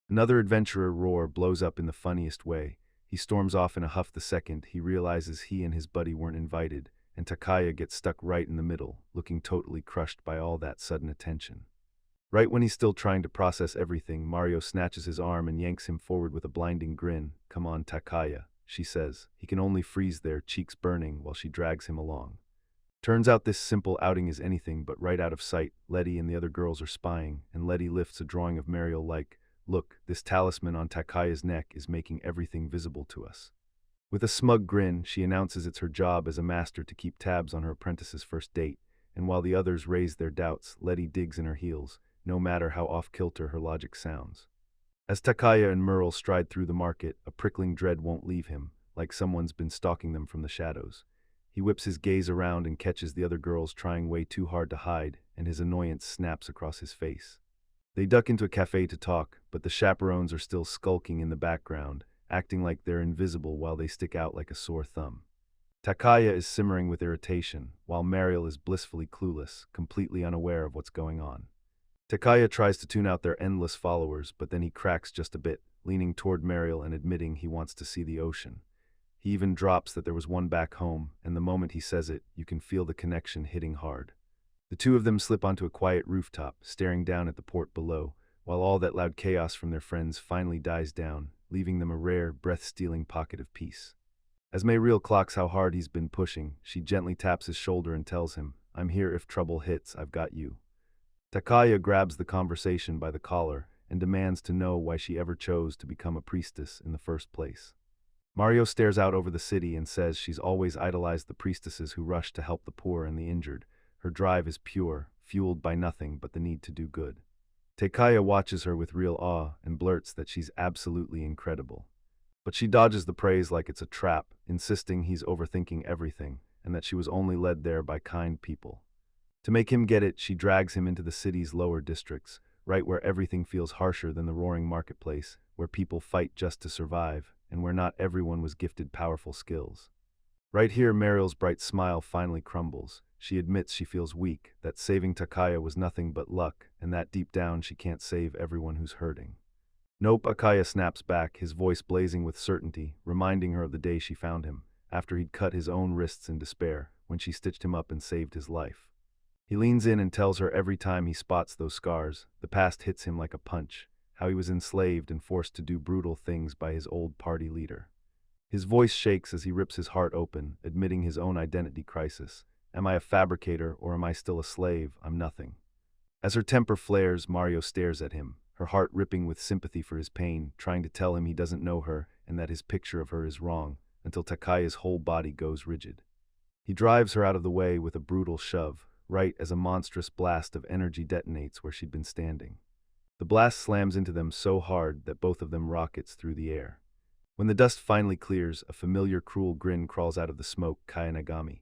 Another adventurer roar blows up in the funniest way. He storms off in a huff the second he realizes he and his buddy weren't invited, and Takaya gets stuck right in the middle, looking totally crushed by all that sudden attention. Right when he's still trying to process everything, Mario snatches his arm and yanks him forward with a blinding grin. "Come on, Takaya," she says. He can only freeze there, cheeks burning, while she drags him along. Turns out this simple outing is anything but right out of sight. Letty and the other girls are spying, and Letty lifts a drawing of Mario like, "Look, this talisman on Takaya's neck is making everything visible to us." With a smug grin, she announces it's her job as a master to keep tabs on her apprentice's first date, and while the others raise their doubts, Letty digs in her heels, no matter how off-kilter her logic sounds. As Takaya and Merle stride through the market, a prickling dread won't leave him, like someone's been stalking them from the shadows. He whips his gaze around and catches the other girls trying way too hard to hide, and his annoyance snaps across his face. They duck into a cafe to talk, but the chaperones are still skulking in the background, acting like they're invisible while they stick out like a sore thumb. Takaya is simmering with irritation, while Mariel is blissfully clueless, completely unaware of what's going on. Takaya tries to tune out their endless followers, but then he cracks just a bit, leaning toward Mariel and admitting he wants to see the ocean. He even drops that there was one back home, and the moment he says it, you can feel the connection hitting hard. The two of them slip onto a quiet rooftop, staring down at the port below, while all that loud chaos from their friends finally dies down, leaving them a rare, breath-stealing pocket of peace. As Mariel clocks how hard he's been pushing, she gently taps his shoulder and tells him, "I'm here if trouble hits, I've got you." Takaya grabs the conversation by the collar and demands to know why she ever chose to become a priestess in the first place. Mario stares out over the city and says she's always idolized the priestesses who rush to help the poor and the injured. Her drive is pure, fueled by nothing but the need to do good. Takaya watches her with real awe and blurts that she's absolutely incredible. But she dodges the praise like it's a trap, insisting he's overthinking everything and that she was only led there by kind people. To make him get it, she drags him into the city's lower districts, right where everything feels harsher than the roaring marketplace, where people fight just to survive, and where not everyone was gifted powerful skills. Right here, Mariel's bright smile finally crumbles. She admits she feels weak, that saving Takaya was nothing but luck, and that deep down she can't save everyone who's hurting. "Nope," Akaya snaps back, his voice blazing with certainty, reminding her of the day she found him, after he'd cut his own wrists in despair, when she stitched him up and saved his life. He leans in and tells her every time he spots those scars, the past hits him like a punch, how he was enslaved and forced to do brutal things by his old party leader. His voice shakes as he rips his heart open, admitting his own identity crisis. "Am I a fabricator or am I still a slave? I'm nothing." As her temper flares, Mario stares at him, her heart ripping with sympathy for his pain, trying to tell him he doesn't know her and that his picture of her is wrong, until Takaya's whole body goes rigid. He drives her out of the way with a brutal shove, right as a monstrous blast of energy detonates where she'd been standing. The blast slams into them so hard that both of them rockets through the air. When the dust finally clears, a familiar cruel grin crawls out of the smoke. Kaya Nagami.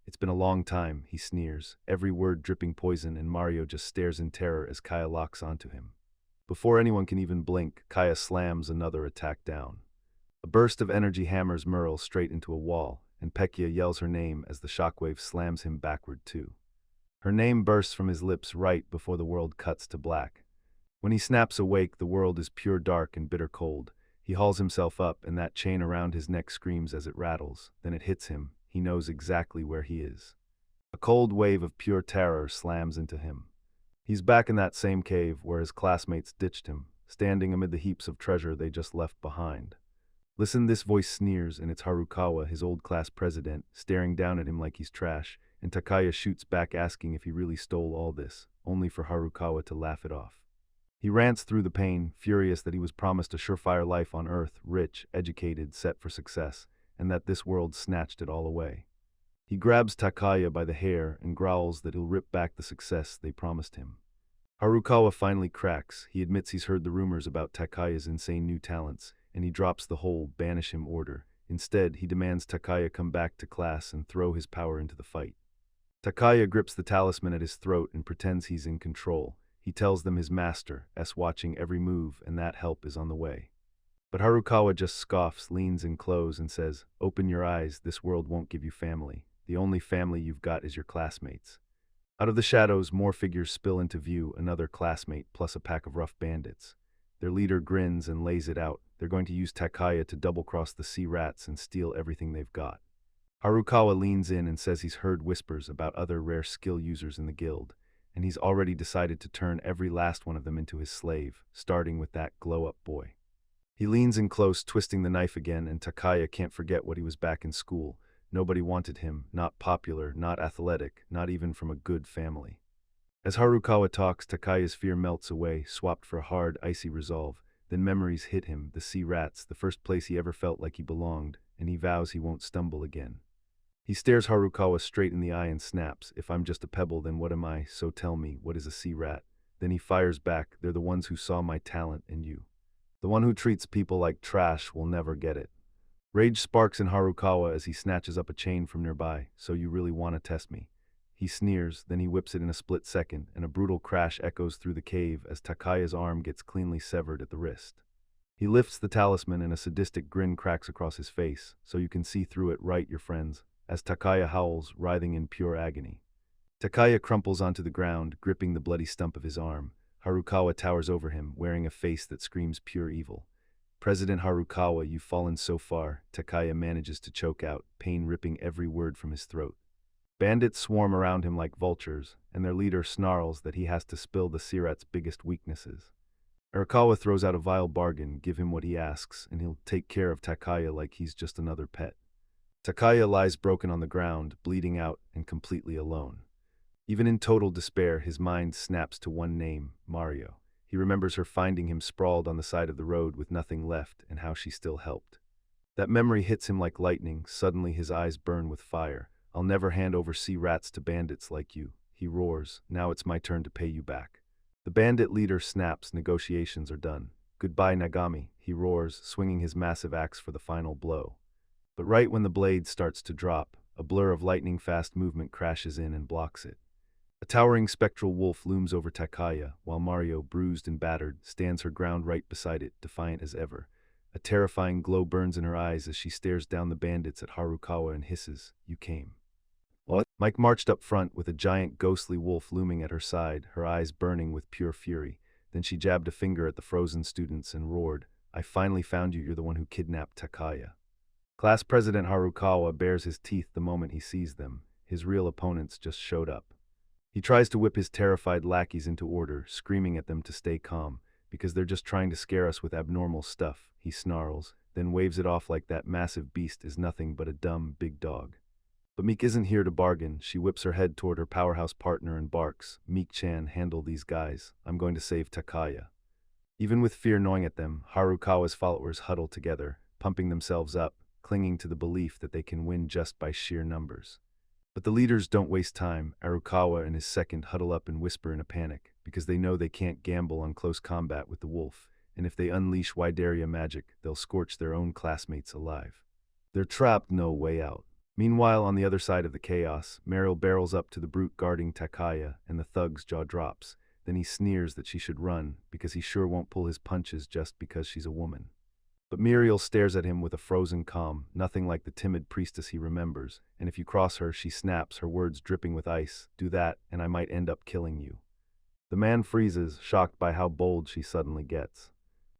It's been a long time, he sneers, every word dripping poison, and Mario just stares in terror as Kaya locks onto him. Before anyone can even blink, Kaya slams another attack down. A burst of energy hammers Merle straight into a wall, and Pekia yells her name as the shockwave slams him backward too. Her name bursts from his lips right before the world cuts to black. When he snaps awake, the world is pure dark and bitter cold. He hauls himself up, and that chain around his neck screams as it rattles. Then it hits him. He knows exactly where he is. A cold wave of pure terror slams into him. He's back in that same cave where his classmates ditched him, standing amid the heaps of treasure they just left behind. Listen, this voice sneers, and it's Harukawa, his old class president, staring down at him like he's trash, and Takaya shoots back asking if he really stole all this, only for Harukawa to laugh it off. He rants through the pain, furious that he was promised a surefire life on Earth, rich, educated, set for success, and that this world snatched it all away. He grabs Takaya by the hair and growls that he'll rip back the success they promised him. Harukawa finally cracks. He admits he's heard the rumors about Takaya's insane new talents, and he drops the whole banish him order. Instead, he demands Takaya come back to class and throw his power into the fight. Takaya grips the talisman at his throat and pretends he's in control. He tells them his master is watching every move and that help is on the way. But Harukawa just scoffs, leans in close, and says, "Open your eyes, this world won't give you family. The only family you've got is your classmates." Out of the shadows, more figures spill into view, another classmate plus a pack of rough bandits. Their leader grins and lays it out. They're going to use Takaya to double-cross the sea rats and steal everything they've got. Harukawa leans in and says he's heard whispers about other rare skill users in the guild, and he's already decided to turn every last one of them into his slave, starting with that glow-up boy. He leans in close, twisting the knife again, and Takaya can't forget what he was back in school. Nobody wanted him, not popular, not athletic, not even from a good family. As Harukawa talks, Takaya's fear melts away, swapped for a hard, icy resolve. Then memories hit him, the sea rats, the first place he ever felt like he belonged, and he vows he won't stumble again. He stares Harukawa straight in the eye and snaps, "If I'm just a pebble, then what am I? So tell me, what is a sea rat?" Then he fires back, "They're the ones who saw my talent in you. The one who treats people like trash will never get it." Rage sparks in Harukawa as he snatches up a chain from nearby. "So you really want to test me?" He sneers, then he whips it in a split second, and a brutal crash echoes through the cave as Takaya's arm gets cleanly severed at the wrist. He lifts the talisman and a sadistic grin cracks across his face, "So you can see through it, right, your friends?" as Takaya howls, writhing in pure agony. Takaya crumples onto the ground, gripping the bloody stump of his arm. Harukawa towers over him, wearing a face that screams pure evil. "President Harukawa, you've fallen so far," Takaya manages to choke out, pain ripping every word from his throat. Bandits swarm around him like vultures, and their leader snarls that he has to spill the Sirat's biggest weaknesses. Arakawa throws out a vile bargain, give him what he asks, and he'll take care of Takaya like he's just another pet. Takaya lies broken on the ground, bleeding out and completely alone. Even in total despair, his mind snaps to one name, Mario. He remembers her finding him sprawled on the side of the road with nothing left and how she still helped. That memory hits him like lightning. Suddenly his eyes burn with fire. "I'll never hand over sea rats to bandits like you," he roars. "Now it's my turn to pay you back." The bandit leader snaps. Negotiations are done. "Goodbye, Nagami," he roars, swinging his massive axe for the final blow. But right when the blade starts to drop, a blur of lightning-fast movement crashes in and blocks it. A towering spectral wolf looms over Takaya, while Mario, bruised and battered, stands her ground right beside it, defiant as ever. A terrifying glow burns in her eyes as she stares down the bandits at Harukawa and hisses, "You came." What? Mike marched up front with a giant ghostly wolf looming at her side, her eyes burning with pure fury. Then she jabbed a finger at the frozen students and roared, "I finally found you, you're the one who kidnapped Takaya." Class President Harukawa bares his teeth the moment he sees them. His real opponents just showed up. He tries to whip his terrified lackeys into order, screaming at them to stay calm, because they're just trying to scare us with abnormal stuff, he snarls, then waves it off like that massive beast is nothing but a dumb, big dog. But Meek isn't here to bargain. She whips her head toward her powerhouse partner and barks, "Meek-chan, handle these guys. I'm going to save Takaya." Even with fear gnawing at them, Harukawa's followers huddle together, pumping themselves up, clinging to the belief that they can win just by sheer numbers. But the leaders don't waste time. Arukawa and his second huddle up and whisper in a panic, because they know they can't gamble on close combat with the wolf, and if they unleash Yandere magic, they'll scorch their own classmates alive. They're trapped, no way out. Meanwhile, on the other side of the chaos, Meryl barrels up to the brute guarding Takaya, and the thug's jaw drops. Then he sneers that she should run, because he sure won't pull his punches just because she's a woman. But Muriel stares at him with a frozen calm, nothing like the timid priestess he remembers, and if you cross her, she snaps, her words dripping with ice, "Do that, and I might end up killing you." The man freezes, shocked by how bold she suddenly gets.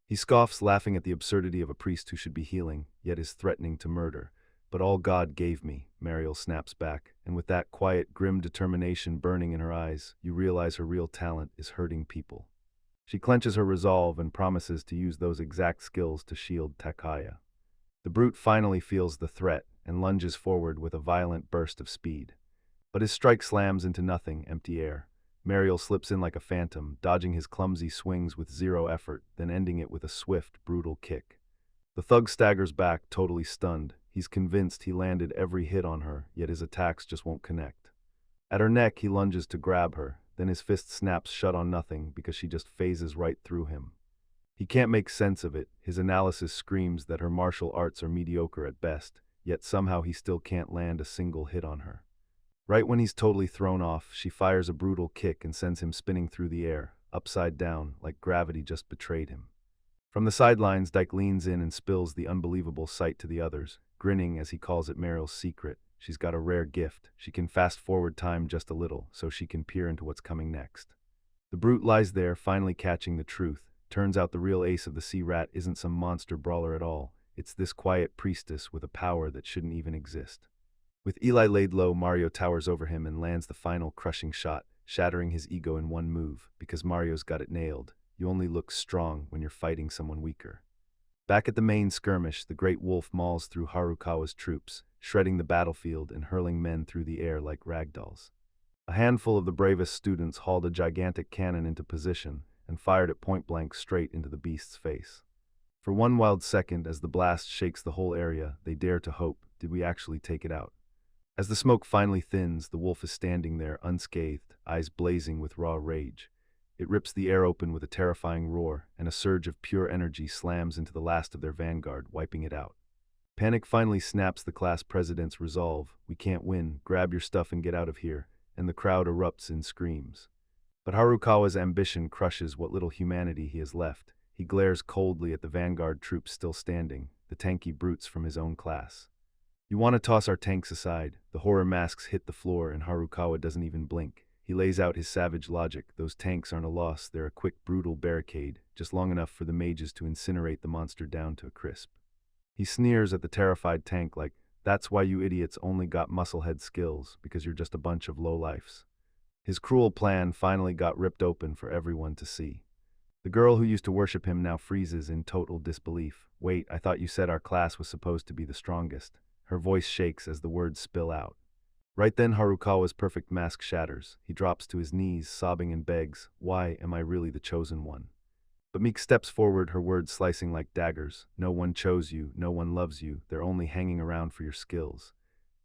He scoffs, laughing at the absurdity of a priest who should be healing, yet is threatening to murder. "But all God gave me," Muriel snaps back, and with that quiet, grim determination burning in her eyes, you realize her real talent is hurting people. She clenches her resolve and promises to use those exact skills to shield Takaya. The brute finally feels the threat and lunges forward with a violent burst of speed. But his strike slams into nothing, empty air. Muriel slips in like a phantom, dodging his clumsy swings with zero effort, then ending it with a swift, brutal kick. The thug staggers back, totally stunned. He's convinced he landed every hit on her, yet his attacks just won't connect. At her neck, he lunges to grab her. Then his fist snaps shut on nothing because she just phases right through him. He can't make sense of it. His analysis screams that her martial arts are mediocre at best, yet somehow he still can't land a single hit on her. Right when he's totally thrown off, she fires a brutal kick and sends him spinning through the air, upside down, like gravity just betrayed him. From the sidelines, Dyke leans in and spills the unbelievable sight to the others, grinning as he calls it Meryl's secret. She's got a rare gift. She can fast forward time just a little, so she can peer into what's coming next. The brute lies there, finally catching the truth. Turns out the real ace of the sea rat isn't some monster brawler at all. It's this quiet priestess with a power that shouldn't even exist. With Eli laid low, Mario towers over him and lands the final crushing shot, shattering his ego in one move, because Mario's got it nailed. You only look strong when you're fighting someone weaker. Back at the main skirmish, the great wolf mauls through Harukawa's troops, shredding the battlefield and hurling men through the air like ragdolls. A handful of the bravest students hauled a gigantic cannon into position and fired it point-blank straight into the beast's face. For one wild second, as the blast shakes the whole area, they dare to hope, did we actually take it out? As the smoke finally thins, the wolf is standing there, unscathed, eyes blazing with raw rage. It rips the air open with a terrifying roar, and a surge of pure energy slams into the last of their vanguard, wiping it out. Panic finally snaps the class president's resolve. "We can't win, grab your stuff and get out of here," and the crowd erupts in screams. But Harukawa's ambition crushes what little humanity he has left. He glares coldly at the vanguard troops still standing, the tanky brutes from his own class. "You want to toss our tanks aside?" The horror masks hit the floor and Harukawa doesn't even blink. He lays out his savage logic. Those tanks aren't a loss, they're a quick, brutal barricade, just long enough for the mages to incinerate the monster down to a crisp. He sneers at the terrified tank like, "That's why you idiots only got musclehead skills, because you're just a bunch of lowlifes." His cruel plan finally got ripped open for everyone to see. The girl who used to worship him now freezes in total disbelief. "Wait, I thought you said our class was supposed to be the strongest." Her voice shakes as the words spill out. Right then, Harukawa's perfect mask shatters. He drops to his knees, sobbing, and begs, "Why am I really the chosen one?" But Meek steps forward, her words slicing like daggers. "No one chose you, no one loves you, they're only hanging around for your skills."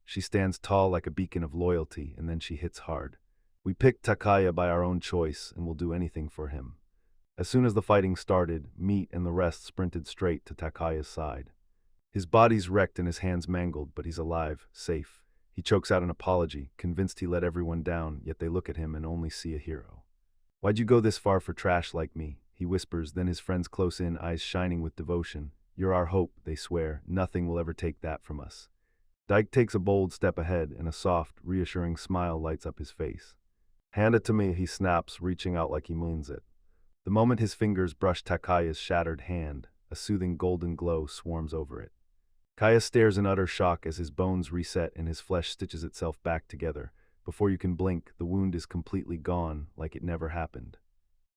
She stands tall like a beacon of loyalty, and then she hits hard. "We picked Takaya by our own choice, and will do anything for him." As soon as the fighting started, Meat and the rest sprinted straight to Takaya's side. His body's wrecked and his hands mangled, but he's alive, safe. He chokes out an apology, convinced he let everyone down, yet they look at him and only see a hero. "Why'd you go this far for trash like me?" he whispers, then his friends close in, eyes shining with devotion. "You're our hope," they swear. "Nothing will ever take that from us." Dyke takes a bold step ahead, and a soft, reassuring smile lights up his face. "Hand it to me," he snaps, reaching out like he means it. The moment his fingers brush Takaya's shattered hand, a soothing golden glow swarms over it. Kaya stares in utter shock as his bones reset and his flesh stitches itself back together. Before you can blink, the wound is completely gone, like it never happened.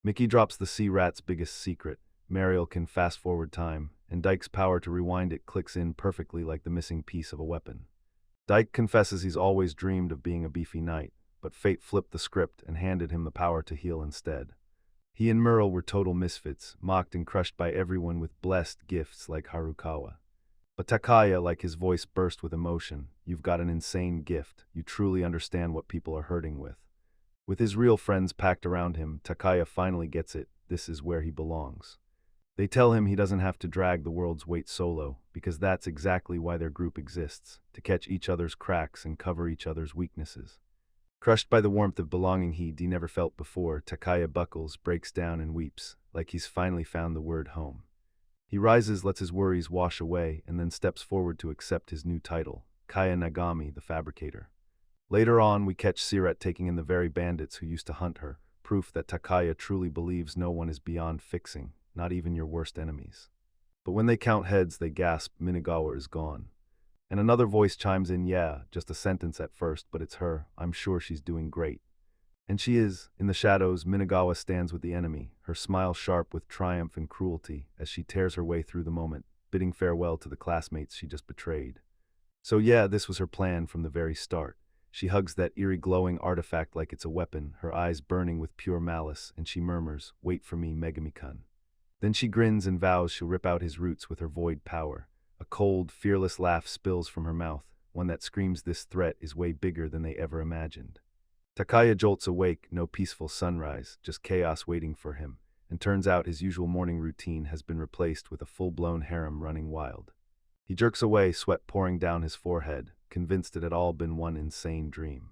Mickey drops the sea rat's biggest secret. Mariel can fast-forward time, and Dyke's power to rewind it clicks in perfectly like the missing piece of a weapon. Dyke confesses he's always dreamed of being a beefy knight, but fate flipped the script and handed him the power to heal instead. He and Merle were total misfits, mocked and crushed by everyone with blessed gifts like Harukawa. But Takaya, like his voice burst with emotion, you've got an insane gift. You truly understand what people are hurting with. With his real friends packed around him, Takaya finally gets it. This is where he belongs. They tell him he doesn't have to drag the world's weight solo, because that's exactly why their group exists, to catch each other's cracks and cover each other's weaknesses. Crushed by the warmth of belonging he'd never felt before, Takaya buckles, breaks down and weeps, like he's finally found the word home. He rises, lets his worries wash away, and then steps forward to accept his new title, Kaya Nagami, the Fabricator. Later on, we catch Siret taking in the very bandits who used to hunt her, proof that Takaya truly believes no one is beyond fixing, not even your worst enemies. But when they count heads, they gasp, Minagawa is gone. And another voice chimes in, yeah, just a sentence at first, but it's her. I'm sure she's doing great. And she is. In the shadows, Minagawa stands with the enemy, her smile sharp with triumph and cruelty, as she tears her way through the moment, bidding farewell to the classmates she just betrayed. So yeah, this was her plan from the very start. She hugs that eerie glowing artifact like it's a weapon, her eyes burning with pure malice, and she murmurs, wait for me, Megami-kun. Then she grins and vows she'll rip out his roots with her void power. A cold, fearless laugh spills from her mouth, one that screams this threat is way bigger than they ever imagined. Takaya jolts awake, no peaceful sunrise, just chaos waiting for him, and turns out his usual morning routine has been replaced with a full-blown harem running wild. He jerks away, sweat pouring down his forehead, convinced it had all been one insane dream.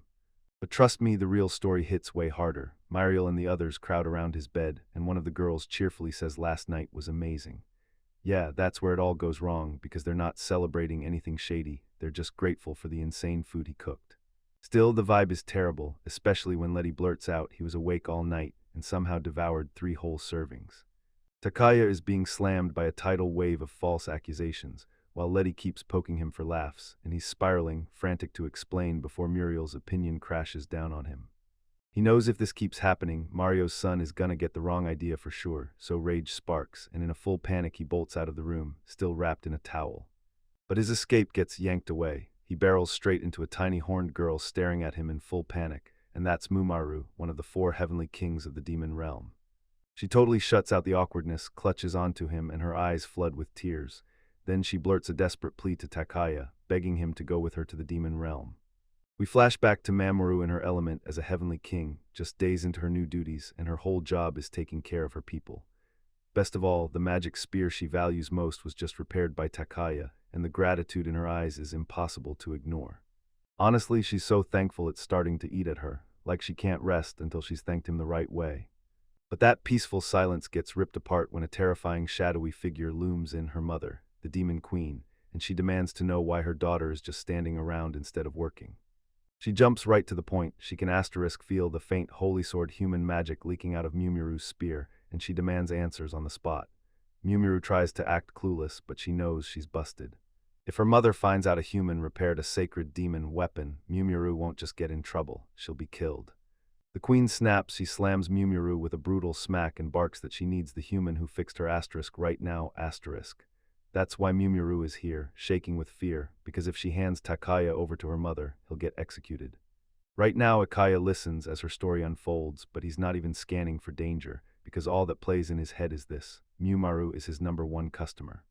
But trust me, the real story hits way harder. Muriel and the others crowd around his bed, and one of the girls cheerfully says last night was amazing. Yeah, that's where it all goes wrong, because they're not celebrating anything shady, they're just grateful for the insane food he cooked. Still, the vibe is terrible, especially when Letty blurts out he was awake all night and somehow devoured 3 whole servings. Takaya is being slammed by a tidal wave of false accusations, while Letty keeps poking him for laughs, and he's spiraling, frantic to explain before Muriel's opinion crashes down on him. He knows if this keeps happening, Mario's son is gonna get the wrong idea for sure, so rage sparks, and in a full panic he bolts out of the room, still wrapped in a towel. But his escape gets yanked away. He barrels straight into a tiny horned girl staring at him in full panic, and that's Mumaru, one of the 4 heavenly kings of the demon realm. She totally shuts out the awkwardness, clutches onto him, and her eyes flood with tears. Then she blurts a desperate plea to Takaya, begging him to go with her to the demon realm. We flash back to Mamoru in her element as a heavenly king, just days into her new duties, and her whole job is taking care of her people. Best of all, the magic spear she values most was just repaired by Takaya, and the gratitude in her eyes is impossible to ignore. Honestly, she's so thankful it's starting to eat at her, like she can't rest until she's thanked him the right way. But that peaceful silence gets ripped apart when a terrifying shadowy figure looms in, her mother, the demon queen, and she demands to know why her daughter is just standing around instead of working. She jumps right to the point. She can feel the faint holy sword human magic leaking out of Mumiru's spear, and she demands answers on the spot. Mumiru tries to act clueless, but she knows she's busted. If her mother finds out a human repaired a sacred demon weapon, Mumiru won't just get in trouble, she'll be killed. The queen snaps, she slams Mumiru with a brutal smack and barks that she needs the human who fixed her right now. That's why Mumiru is here, shaking with fear, because if she hands Takaya over to her mother, he'll get executed. Right now, Akaya listens as her story unfolds, but he's not even scanning for danger, because all that plays in his head is this: Mumaru is his #1 customer.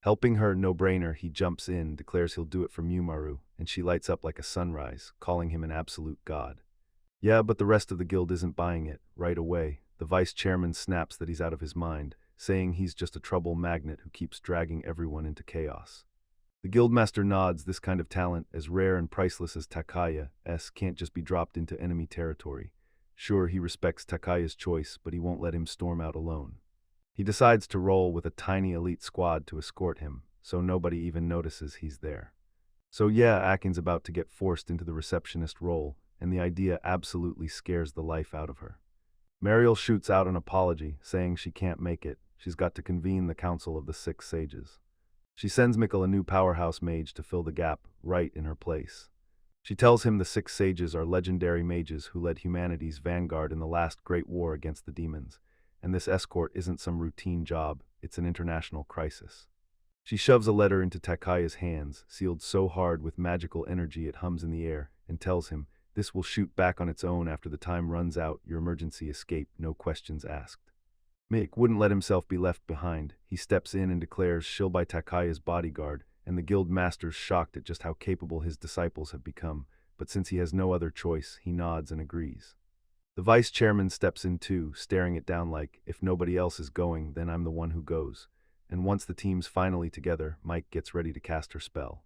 Helping her, no-brainer, he jumps in, declares he'll do it for Mumaru, and she lights up like a sunrise, calling him an absolute god. Yeah, but the rest of the guild isn't buying it. Right away, the vice chairman snaps that he's out of his mind, saying he's just a trouble magnet who keeps dragging everyone into chaos. The guildmaster nods. This kind of talent, as rare and priceless as Takaya's, can't just be dropped into enemy territory. Sure, he respects Takaya's choice, but he won't let him storm out alone. He decides to roll with a tiny elite squad to escort him, so nobody even notices he's there. So yeah, Akin's about to get forced into the receptionist role, and the idea absolutely scares the life out of her. Mariel shoots out an apology, saying she can't make it. She's got to convene the Council of the 6 Sages. She sends Mikkel a new powerhouse mage to fill the gap, right in her place. She tells him the 6 Sages are legendary mages who led humanity's vanguard in the last great war against the demons, and this escort isn't some routine job, it's an international crisis. She shoves a letter into Takaya's hands, sealed so hard with magical energy it hums in the air, and tells him, this will shoot back on its own after the time runs out, your emergency escape, no questions asked. Mick wouldn't let himself be left behind. He steps in and declares she'll be Takaya's bodyguard, and the guild master's shocked at just how capable his disciples have become, but since he has no other choice, he nods and agrees. The vice chairman steps in too, staring it down like, if nobody else is going, then I'm the one who goes. And once the team's finally together, Mike gets ready to cast her spell.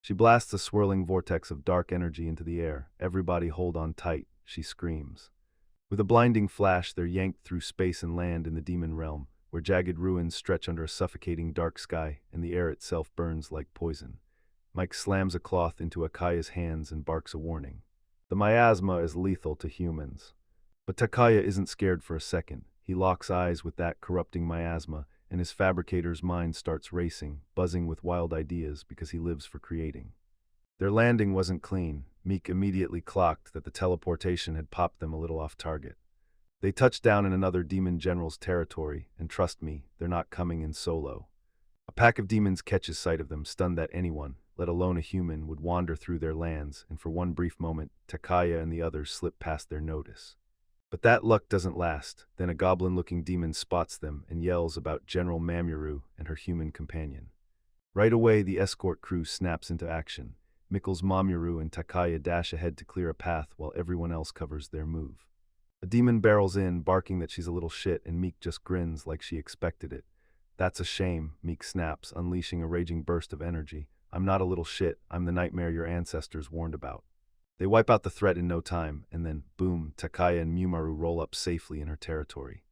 She blasts a swirling vortex of dark energy into the air. Everybody hold on tight, she screams. With a blinding flash, they're yanked through space and land in the demon realm, where jagged ruins stretch under a suffocating dark sky, and the air itself burns like poison. Mike slams a cloth into Akaya's hands and barks a warning. The miasma is lethal to humans. But Takaya isn't scared for a second. He locks eyes with that corrupting miasma, and his fabricator's mind starts racing, buzzing with wild ideas because he lives for creating. Their landing wasn't clean. Meek immediately clocked that the teleportation had popped them a little off target. They touched down in another demon general's territory, and trust me, they're not coming in solo. A pack of demons catches sight of them, stunned that anyone, let alone a human, would wander through their lands, and for one brief moment, Takaya and the others slip past their notice. But that luck doesn't last. Then a goblin-looking demon spots them and yells about General Mamoru and her human companion. Right away, the escort crew snaps into action. Mikkels, Mamoru, and Takaya dash ahead to clear a path while everyone else covers their move. A demon barrels in, barking that she's a little shit, and Meek just grins like she expected it. That's a shame, Meek snaps, unleashing a raging burst of energy. I'm not a little shit, I'm the nightmare your ancestors warned about. They wipe out the threat in no time, and then, boom, Takaya and Mumaru roll up safely in her territory.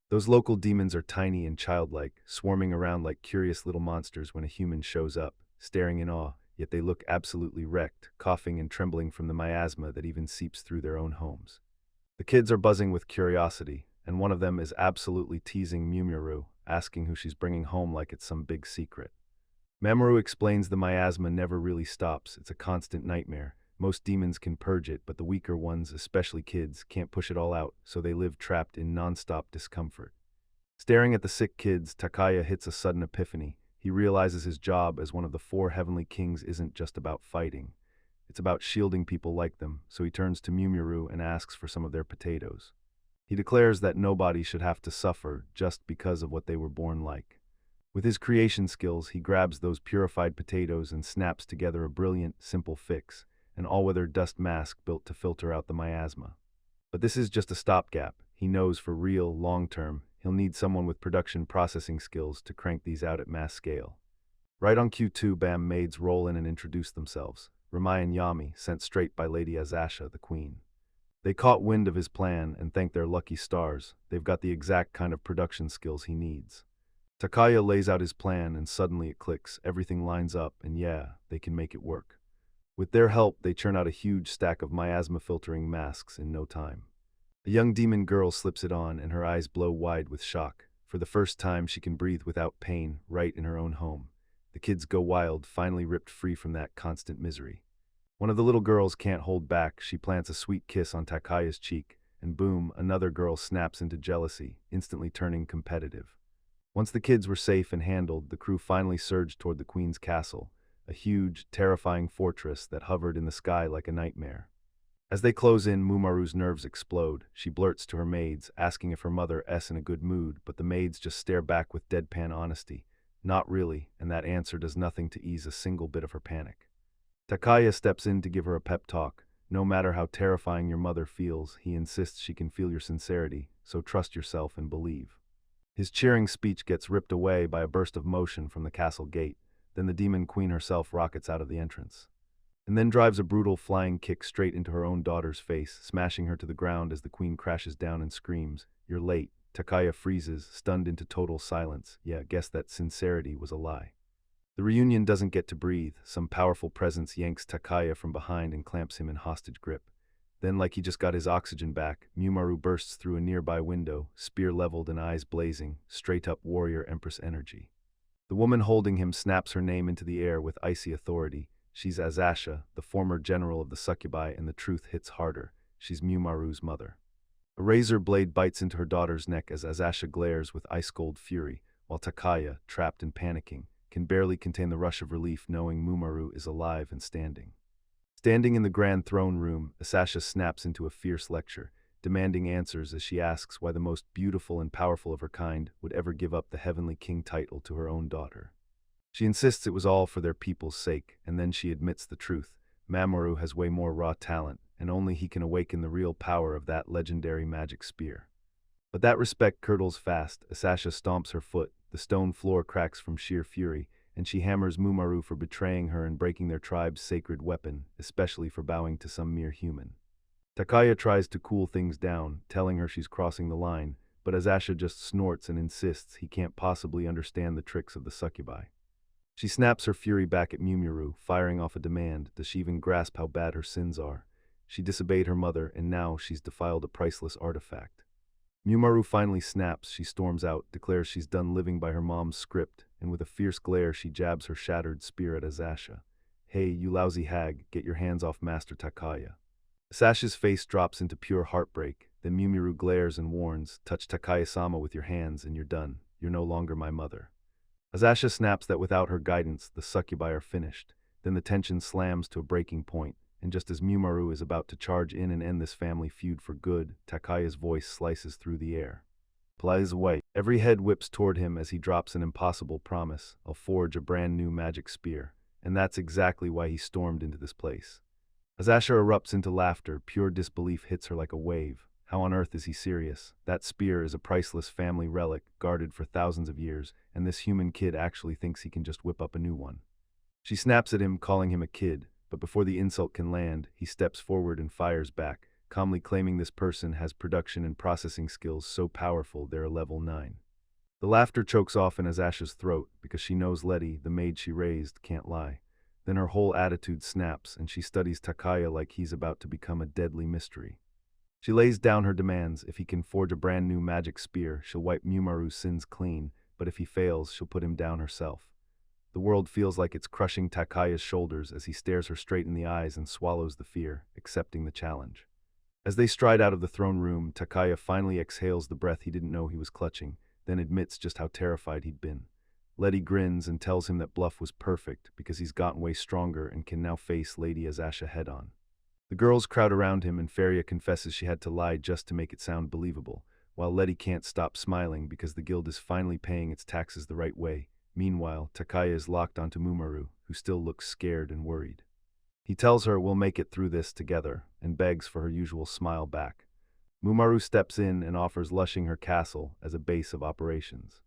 Those local demons are tiny and childlike, swarming around like curious little monsters when a human shows up, staring in awe, yet they look absolutely wrecked, coughing and trembling from the miasma that even seeps through their own homes. The kids are buzzing with curiosity, and one of them is absolutely teasing Mumaru, asking who she's bringing home like it's some big secret. Mamoru explains the miasma never really stops, it's a constant nightmare. Most demons can purge it, but the weaker ones, especially kids, can't push it all out, so they live trapped in non-stop discomfort. Staring at the sick kids, Takaya hits a sudden epiphany. He realizes his job as one of the 4 heavenly kings isn't just about fighting. It's about shielding people like them, so he turns to Mumaru and asks for some of their potatoes. He declares that nobody should have to suffer just because of what they were born like. With his creation skills, he grabs those purified potatoes and snaps together a brilliant, simple fix. An all-weather dust mask built to filter out the miasma. But this is just a stopgap. He knows for real, long-term, he'll need someone with production processing skills to crank these out at mass scale. Right on Q2, BAM maids roll in and introduce themselves. Ramai and Yami, sent straight by Lady Azasha, the queen. They caught wind of his plan and thank their lucky stars. They've got the exact kind of production skills he needs. Takaya lays out his plan and suddenly it clicks. Everything lines up and yeah, they can make it work. With their help, they churn out a huge stack of miasma-filtering masks in no time. A young demon girl slips it on, and her eyes blow wide with shock. For the first time, she can breathe without pain, right in her own home. The kids go wild, finally ripped free from that constant misery. One of the little girls can't hold back. She plants a sweet kiss on Takaya's cheek, and boom, another girl snaps into jealousy, instantly turning competitive. Once the kids were safe and handled, the crew finally surged toward the queen's castle. A huge, terrifying fortress that hovered in the sky like a nightmare. As they close in, Mumaru's nerves explode. She blurts to her maids, asking if her mother is in a good mood, but the maids just stare back with deadpan honesty. Not really, and that answer does nothing to ease a single bit of her panic. Takaya steps in to give her a pep talk. No matter how terrifying your mother feels, he insists she can feel your sincerity, so trust yourself and believe. His cheering speech gets ripped away by a burst of motion from the castle gate. Then the demon queen herself rockets out of the entrance. And then drives a brutal flying kick straight into her own daughter's face, smashing her to the ground as the queen crashes down and screams, "You're late." Takaya freezes, stunned into total silence. Yeah, guess that sincerity was a lie. The reunion doesn't get to breathe. Some powerful presence yanks Takaya from behind and clamps him in hostage grip. Then, like he just got his oxygen back, Mumaru bursts through a nearby window, spear leveled and eyes blazing, straight-up warrior empress energy. The woman holding him snaps her name into the air with icy authority. She's Azasha, the former general of the succubi, and the truth hits harder. She's Mumaru's mother. A razor blade bites into her daughter's neck as Azasha glares with ice-cold fury, while Takaya, trapped and panicking, can barely contain the rush of relief knowing Mumaru is alive and standing. Standing in the grand throne room, Azasha snaps into a fierce lecture, demanding answers as she asks why the most beautiful and powerful of her kind would ever give up the heavenly king title to her own daughter. She insists it was all for their people's sake, and then she admits the truth. Mamoru has way more raw talent, and only he can awaken the real power of that legendary magic spear. But that respect curdles fast as Sasha stomps her foot, the stone floor cracks from sheer fury, and she hammers Mumaru for betraying her and breaking their tribe's sacred weapon, especially for bowing to some mere human. Takaya tries to cool things down, telling her she's crossing the line, but Azasha just snorts and insists he can't possibly understand the tricks of the succubi. She snaps her fury back at Mumuru, firing off a demand. Does she even grasp how bad her sins are? She disobeyed her mother, and now she's defiled a priceless artifact. Mumaru finally snaps. She storms out, declares she's done living by her mom's script, and with a fierce glare she jabs her shattered spear at Azasha. Hey, you lousy hag, get your hands off Master Takaya. Sasha's face drops into pure heartbreak, then Mumiru glares and warns, touch Takaya-sama with your hands and you're done. You're no longer my mother. Azasha snaps that without her guidance, the succubi are finished. Then the tension slams to a breaking point, and just as Mumaru is about to charge in and end this family feud for good, Takaya's voice slices through the air. Flies away. Every head whips toward him as he drops an impossible promise. I'll forge a brand new magic spear. And that's exactly why he stormed into this place. Azasha erupts into laughter. Pure disbelief hits her like a wave. How on earth is he serious? That spear is a priceless family relic, guarded for thousands of years, and this human kid actually thinks he can just whip up a new one. She snaps at him, calling him a kid, but before the insult can land, he steps forward and fires back, calmly claiming this person has production and processing skills so powerful they're a level 9. The laughter chokes off in Azasha's throat, because she knows Letty, the maid she raised, can't lie. Then her whole attitude snaps, and she studies Takaya like he's about to become a deadly mystery. She lays down her demands. If he can forge a brand new magic spear, she'll wipe Mumaru's sins clean, but if he fails, she'll put him down herself. The world feels like it's crushing Takaya's shoulders as he stares her straight in the eyes and swallows the fear, accepting the challenge. As they stride out of the throne room, Takaya finally exhales the breath he didn't know he was clutching, then admits just how terrified he'd been. Letty grins and tells him that bluff was perfect because he's gotten way stronger and can now face Lady Azasha head-on. The girls crowd around him and Feria confesses she had to lie just to make it sound believable, while Letty can't stop smiling because the guild is finally paying its taxes the right way. Meanwhile, Takaya is locked onto Mumaru, who still looks scared and worried. He tells her we'll make it through this together, and begs for her usual smile back. Mumaru steps in and offers lushing her castle as a base of operations.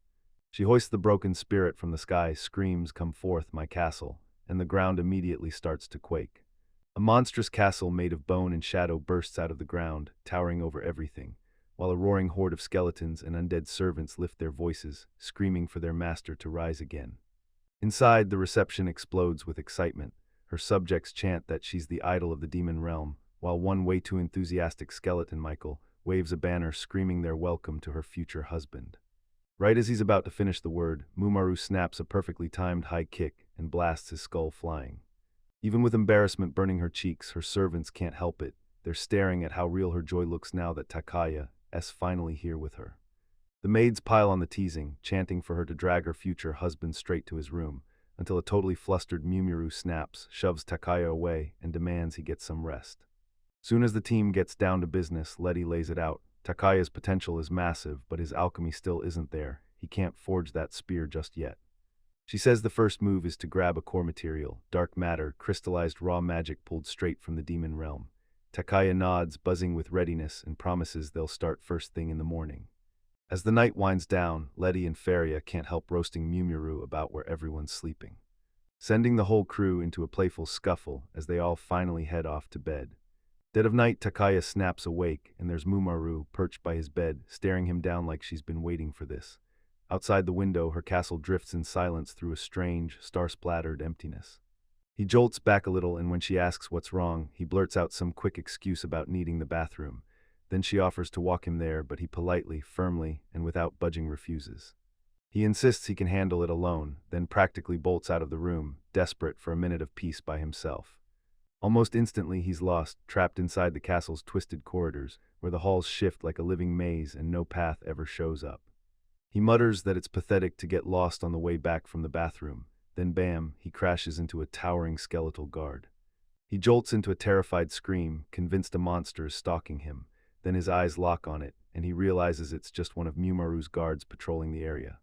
She hoists the broken spirit from the sky, screams, "Come forth, my castle," and the ground immediately starts to quake. A monstrous castle made of bone and shadow bursts out of the ground, towering over everything, while a roaring horde of skeletons and undead servants lift their voices, screaming for their master to rise again. Inside, the reception explodes with excitement. Her subjects chant that she's the idol of the demon realm, while one way too enthusiastic skeleton, Michael, waves a banner screaming their welcome to her future husband. Right as he's about to finish the word, Mumaru snaps a perfectly timed high kick and blasts his skull flying. Even with embarrassment burning her cheeks, her servants can't help it. They're staring at how real her joy looks now that Takaya's finally here with her. The maids pile on the teasing, chanting for her to drag her future husband straight to his room, until a totally flustered Mumiru snaps, shoves Takaya away, and demands he get some rest. Soon as the team gets down to business, Letty lays it out. Takaya's potential is massive, but his alchemy still isn't there. He can't forge that spear just yet. She says the first move is to grab a core material, dark matter, crystallized raw magic pulled straight from the demon realm. Takaya nods, buzzing with readiness, and promises they'll start first thing in the morning. As the night winds down, Letty and Feria can't help roasting Mumiru about where everyone's sleeping, sending the whole crew into a playful scuffle as they all finally head off to bed. Dead of night, Takaya snaps awake, and there's Mumaru perched by his bed, staring him down like she's been waiting for this. Outside the window, her castle drifts in silence through a strange, star-splattered emptiness. He jolts back a little, and when she asks what's wrong, he blurts out some quick excuse about needing the bathroom. Then she offers to walk him there, but he politely, firmly, and without budging refuses. He insists he can handle it alone, then practically bolts out of the room, desperate for a minute of peace by himself. Almost instantly he's lost, trapped inside the castle's twisted corridors, where the halls shift like a living maze and no path ever shows up. He mutters that it's pathetic to get lost on the way back from the bathroom. Then bam, he crashes into a towering skeletal guard. He jolts into a terrified scream, convinced a monster is stalking him. Then his eyes lock on it, and he realizes it's just one of Mumaru's guards patrolling the area.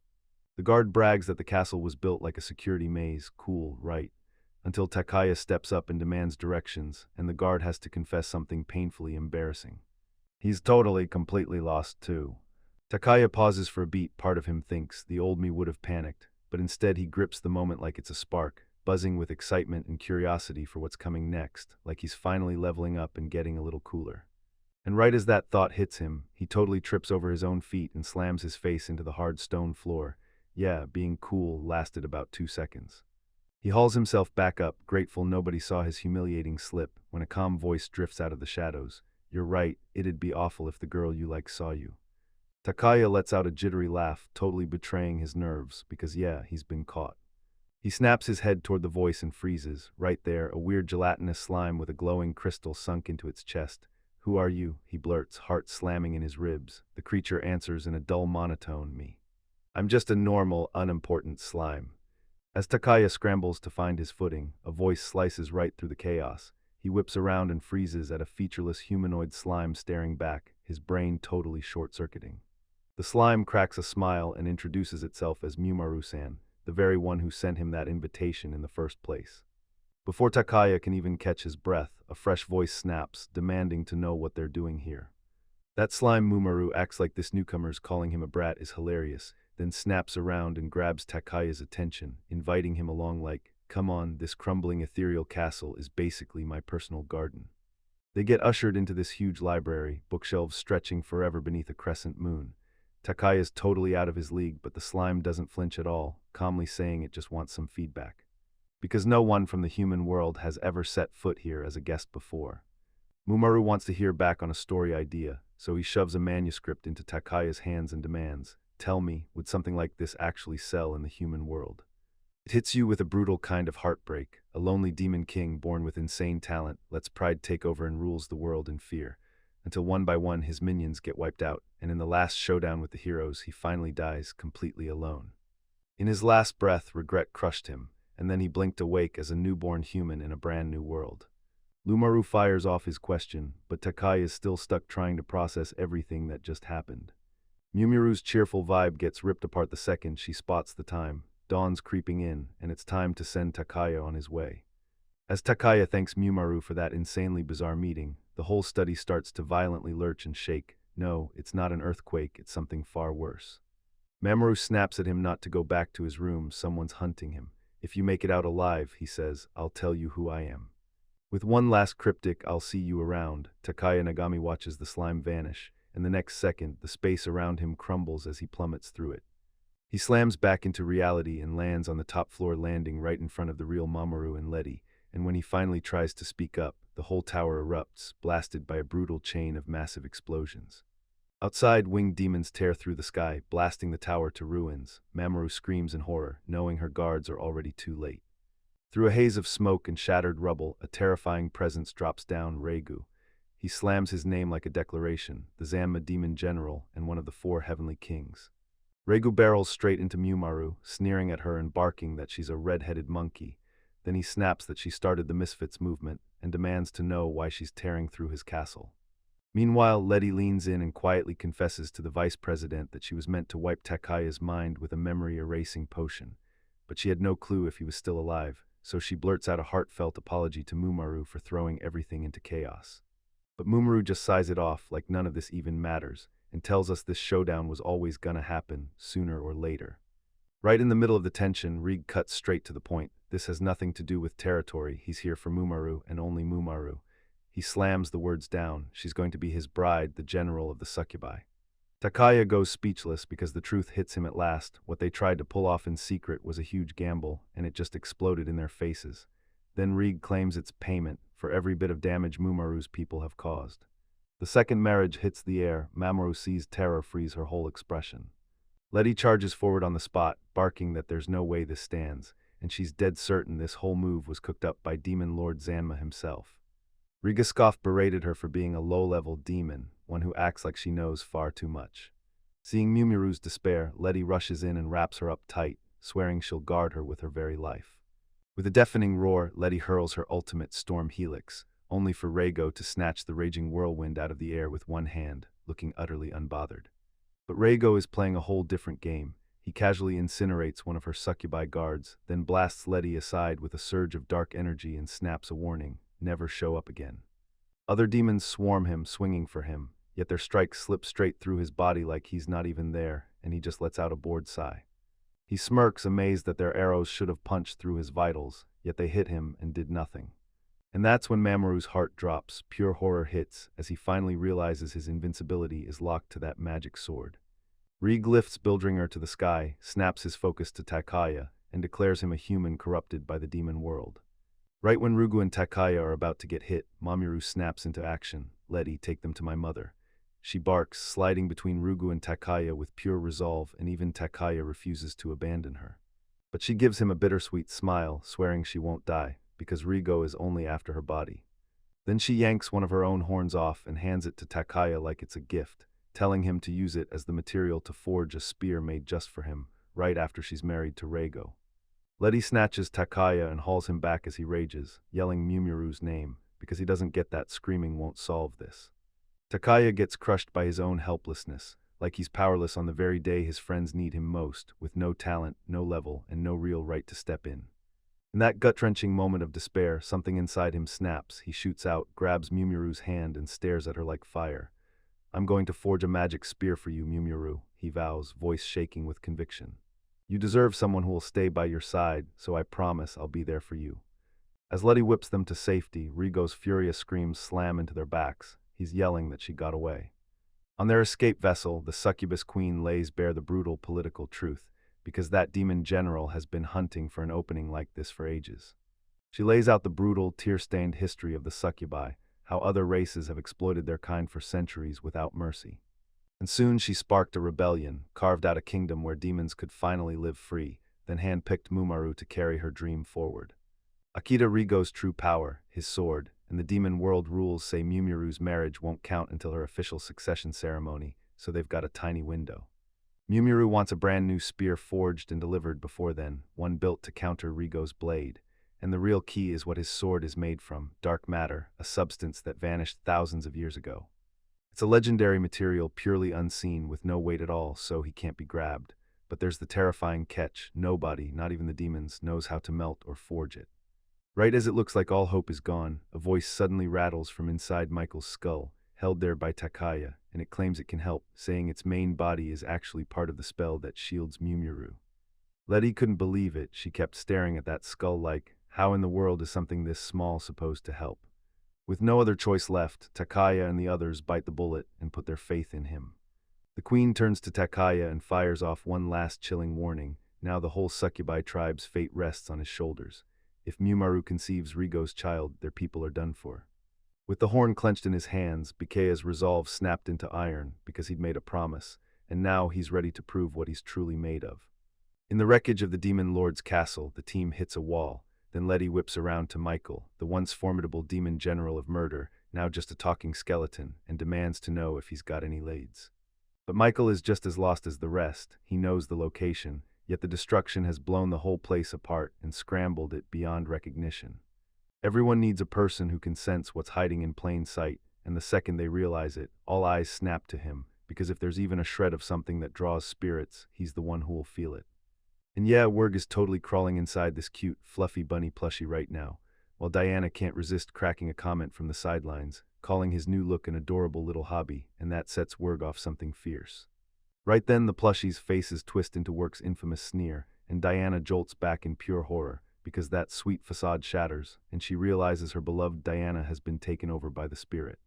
The guard brags that the castle was built like a security maze, cool, right? Until Takaya steps up and demands directions, and the guard has to confess something painfully embarrassing. He's totally, completely lost too. Takaya pauses for a beat. Part of him thinks the old me would have panicked, but instead he grips the moment like it's a spark, buzzing with excitement and curiosity for what's coming next, like he's finally leveling up and getting a little cooler. And right as that thought hits him, he totally trips over his own feet and slams his face into the hard stone floor. Yeah, being cool lasted about 2 seconds. He hauls himself back up, grateful nobody saw his humiliating slip, when a calm voice drifts out of the shadows. You're right, it'd be awful if the girl you like saw you. Takaya lets out a jittery laugh, totally betraying his nerves, because yeah, he's been caught. He snaps his head toward the voice and freezes. Right there, a weird gelatinous slime with a glowing crystal sunk into its chest. Who are you? He blurts, heart slamming in his ribs. The creature answers in a dull monotone, me. I'm just a normal, unimportant slime. As Takaya scrambles to find his footing, a voice slices right through the chaos. He whips around and freezes at a featureless humanoid slime staring back, his brain totally short-circuiting. The slime cracks a smile and introduces itself as Mumaru-san, the very one who sent him that invitation in the first place. Before Takaya can even catch his breath, a fresh voice snaps, demanding to know what they're doing here. That slime Mumaru acts like this newcomer's calling him a brat is hilarious, then snaps around and grabs Takaya's attention, inviting him along like, come on, this crumbling ethereal castle is basically my personal garden. They get ushered into this huge library, bookshelves stretching forever beneath a crescent moon. Takaya's totally out of his league, but the slime doesn't flinch at all, calmly saying it just wants some feedback. Because no one from the human world has ever set foot here as a guest before. Mumaru wants to hear back on a story idea, so he shoves a manuscript into Takaya's hands and demands, tell me, would something like this actually sell in the human world? It hits you with a brutal kind of heartbreak. A lonely demon king born with insane talent lets pride take over and rules the world in fear, until one by one his minions get wiped out, and in the last showdown with the heroes he finally dies completely alone. In his last breath, regret crushed him, and then he blinked awake as a newborn human in a brand new world. Mumaru fires off his question, but Takai is still stuck trying to process everything that just happened. Mumaru's cheerful vibe gets ripped apart the second she spots the time. Dawn's creeping in, and it's time to send Takaya on his way. As Takaya thanks Mumaru for that insanely bizarre meeting, the whole study starts to violently lurch and shake. No, it's not an earthquake, it's something far worse. Mamoru snaps at him not to go back to his room, someone's hunting him. If you make it out alive, he says, I'll tell you who I am. With one last cryptic, I'll see you around, Takaya Nagami watches the slime vanish, and the next second, the space around him crumbles as he plummets through it. He slams back into reality and lands on the top floor landing right in front of the real Mamoru and Letty, and when he finally tries to speak up, the whole tower erupts, blasted by a brutal chain of massive explosions. Outside, winged demons tear through the sky, blasting the tower to ruins. Mamoru screams in horror, knowing her guards are already too late. Through a haze of smoke and shattered rubble, a terrifying presence drops down, Reigu. He slams his name like a declaration, the Zanma demon general and one of the 4 heavenly kings. Reigu barrels straight into Mumaru, sneering at her and barking that she's a red-headed monkey. Then he snaps that she started the Misfits movement and demands to know why she's tearing through his castle. Meanwhile, Letty leans in and quietly confesses to the vice president that she was meant to wipe Takaya's mind with a memory-erasing potion, but she had no clue if he was still alive, so she blurts out a heartfelt apology to Mumaru for throwing everything into chaos. But Mumaru just sighs it off like none of this even matters, and tells us this showdown was always gonna happen, sooner or later. Right in the middle of the tension, Rig cuts straight to the point. This has nothing to do with territory, he's here for Mumaru and only Mumaru. He slams the words down, she's going to be his bride, the general of the succubi. Takaya goes speechless because the truth hits him at last. What they tried to pull off in secret was a huge gamble, and it just exploded in their faces. Then Rig claims it's payment for every bit of damage Mumaru's people have caused. The second marriage hits the air, Mamoru sees terror freeze her whole expression. Letty charges forward on the spot, barking that there's no way this stands, and she's dead certain this whole move was cooked up by Demon Lord Zanma himself. Rigaskov berated her for being a low-level demon, one who acts like she knows far too much. Seeing Mumaru's despair, Letty rushes in and wraps her up tight, swearing she'll guard her with her very life. With a deafening roar, Letty hurls her ultimate storm helix, only for Reigo to snatch the raging whirlwind out of the air with one hand, looking utterly unbothered. But Reigo is playing a whole different game. He casually incinerates one of her succubi guards, then blasts Letty aside with a surge of dark energy and snaps a warning, never show up again. Other demons swarm him, swinging for him, yet their strikes slip straight through his body like he's not even there, and he just lets out a bored sigh. He smirks, amazed that their arrows should have punched through his vitals, yet they hit him and did nothing. And that's when Mamoru's heart drops, pure horror hits, as he finally realizes his invincibility is locked to that magic sword. Rieg lifts Bildringer to the sky, snaps his focus to Takaya, and declares him a human corrupted by the demon world. Right when Rugu and Takaya are about to get hit, Mamoru snaps into action. Letty, take them to my mother. She barks, sliding between Rugu and Takaya with pure resolve, and even Takaya refuses to abandon her. But she gives him a bittersweet smile, swearing she won't die, because Rigo is only after her body. Then she yanks one of her own horns off and hands it to Takaya like it's a gift, telling him to use it as the material to forge a spear made just for him, right after she's married to Reigo. Letty snatches Takaya and hauls him back as he rages, yelling Mumuru's name, because he doesn't get that screaming won't solve this. Takaya gets crushed by his own helplessness, like he's powerless on the very day his friends need him most, with no talent, no level, and no real right to step in. In that gut-wrenching moment of despair, something inside him snaps. He shoots out, grabs Mumuru's hand, and stares at her like fire. I'm going to forge a magic spear for you, Mumuru, he vows, voice shaking with conviction. You deserve someone who will stay by your side, so I promise I'll be there for you. As Letty whips them to safety, Rigo's furious screams slam into their backs. He's yelling that she got away. On their escape vessel, the succubus queen lays bare the brutal political truth, because that demon general has been hunting for an opening like this for ages. She lays out the brutal, tear-stained history of the succubi, how other races have exploited their kind for centuries without mercy. And soon she sparked a rebellion, carved out a kingdom where demons could finally live free, then handpicked Mumaru to carry her dream forward. Akita Rigo's true power, his sword, and the demon world rules say Mumuru's marriage won't count until her official succession ceremony, so they've got a tiny window. Mumuru wants a brand new spear forged and delivered before then, one built to counter Rigo's blade, and the real key is what his sword is made from, dark matter, a substance that vanished thousands of years ago. It's a legendary material purely unseen with no weight at all, so he can't be grabbed. But there's the terrifying catch: nobody, not even the demons, knows how to melt or forge it. Right as it looks like all hope is gone, a voice suddenly rattles from inside Michael's skull, held there by Takaya, and it claims it can help, saying its main body is actually part of the spell that shields Mumuru. Letty couldn't believe it. She kept staring at that skull like, how in the world is something this small supposed to help? With no other choice left, Takaya and the others bite the bullet and put their faith in him. The queen turns to Takaya and fires off one last chilling warning. Now the whole succubi tribe's fate rests on his shoulders. If Mumaru conceives Rigo's child, their people are done for. With the horn clenched in his hands, Bikea's resolve snapped into iron because he'd made a promise, and now he's ready to prove what he's truly made of. In the wreckage of the demon lord's castle, the team hits a wall. Then Letty whips around to Michael, the once formidable demon general of murder, now just a talking skeleton, and demands to know if he's got any leads. But Michael is just as lost as the rest. He knows the location, yet the destruction has blown the whole place apart and scrambled it beyond recognition. Everyone needs a person who can sense what's hiding in plain sight, and the second they realize it, all eyes snap to him, because if there's even a shred of something that draws spirits, he's the one who will feel it. And yeah, Werg is totally crawling inside this cute, fluffy bunny plushie right now, while Diana can't resist cracking a comment from the sidelines, calling his new look an adorable little hobby, and that sets Werg off something fierce. Right then, the plushie's faces twist into Werg's infamous sneer, and Diana jolts back in pure horror, because that sweet facade shatters, and she realizes her beloved Diana has been taken over by the spirit.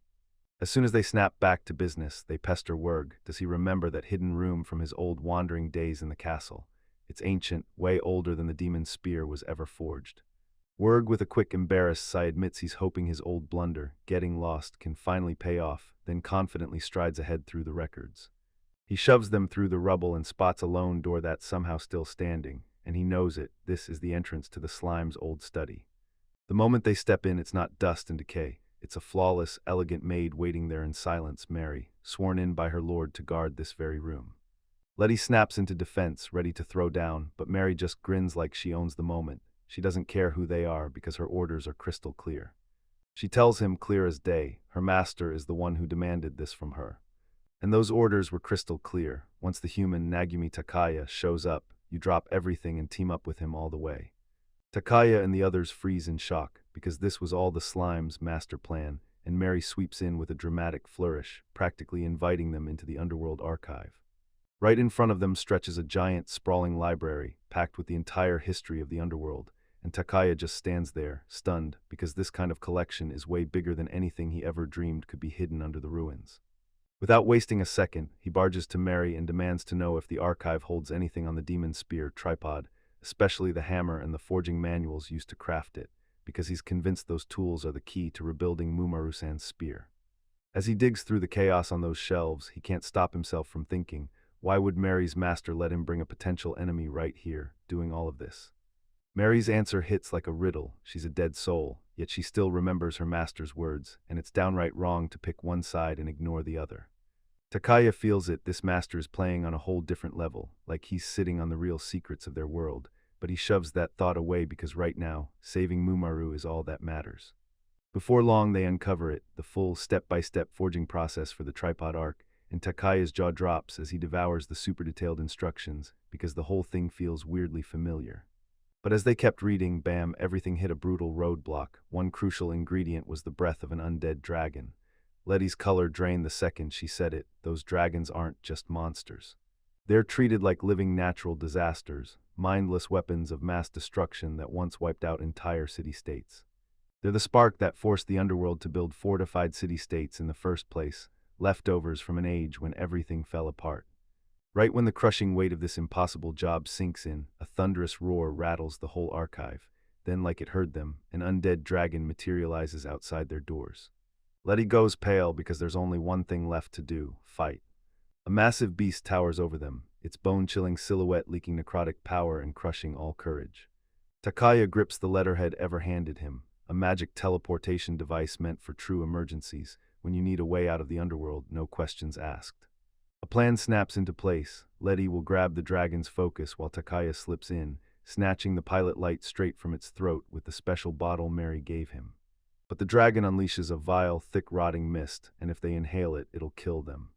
As soon as they snap back to business, they pester Werg. Does he remember that hidden room from his old wandering days in the castle? It's ancient, way older than the demon's spear was ever forged. Werg, with a quick, embarrassed sigh, admits he's hoping his old blunder, getting lost, can finally pay off, then confidently strides ahead through the records. He shoves them through the rubble and spots a lone door that's somehow still standing, and he knows it. This is the entrance to the slime's old study. The moment they step in, it's not dust and decay. It's a flawless, elegant maid waiting there in silence, Mary, sworn in by her lord to guard this very room. Letty snaps into defense, ready to throw down, but Mary just grins like she owns the moment. She doesn't care who they are because her orders are crystal clear. She tells him clear as day, her master is the one who demanded this from her. And those orders were crystal clear. Once the human Nagumi Takaya shows up, you drop everything and team up with him all the way. Takaya and the others freeze in shock, because this was all the slime's master plan, and Mary sweeps in with a dramatic flourish, practically inviting them into the underworld archive. Right in front of them stretches a giant, sprawling library, packed with the entire history of the underworld, and Takaya just stands there, stunned, because this kind of collection is way bigger than anything he ever dreamed could be hidden under the ruins. Without wasting a second, he barges to Mary and demands to know if the archive holds anything on the demon spear tripod, especially the hammer and the forging manuals used to craft it, because he's convinced those tools are the key to rebuilding Mumaru-san's spear. As he digs through the chaos on those shelves, he can't stop himself from thinking, why would Mary's master let him bring a potential enemy right here, doing all of this? Mary's answer hits like a riddle. She's a dead soul, yet she still remembers her master's words, and it's downright wrong to pick one side and ignore the other. Takaya feels it, this master is playing on a whole different level, like he's sitting on the real secrets of their world, but he shoves that thought away because right now, saving Mumaru is all that matters. Before long they uncover it, the full step-by-step forging process for the tripod arc, and Takaya's jaw drops as he devours the super-detailed instructions, because the whole thing feels weirdly familiar. But as they kept reading, bam, everything hit a brutal roadblock. One crucial ingredient was the breath of an undead dragon. Letty's color drained the second she said it. Those dragons aren't just monsters. They're treated like living natural disasters, mindless weapons of mass destruction that once wiped out entire city-states. They're the spark that forced the underworld to build fortified city-states in the first place, leftovers from an age when everything fell apart. Right when the crushing weight of this impossible job sinks in, a thunderous roar rattles the whole archive. Then, like it heard them, an undead dragon materializes outside their doors. Letty goes pale because there's only one thing left to do: fight. A massive beast towers over them, its bone-chilling silhouette leaking necrotic power and crushing all courage. Takaya grips the letterhead ever handed him, a magic teleportation device meant for true emergencies, when you need a way out of the underworld, no questions asked. A plan snaps into place. Letty will grab the dragon's focus while Takaya slips in, snatching the pilot light straight from its throat with the special bottle Mary gave him. But the dragon unleashes a vile, thick rotting mist, and if they inhale it, it'll kill them.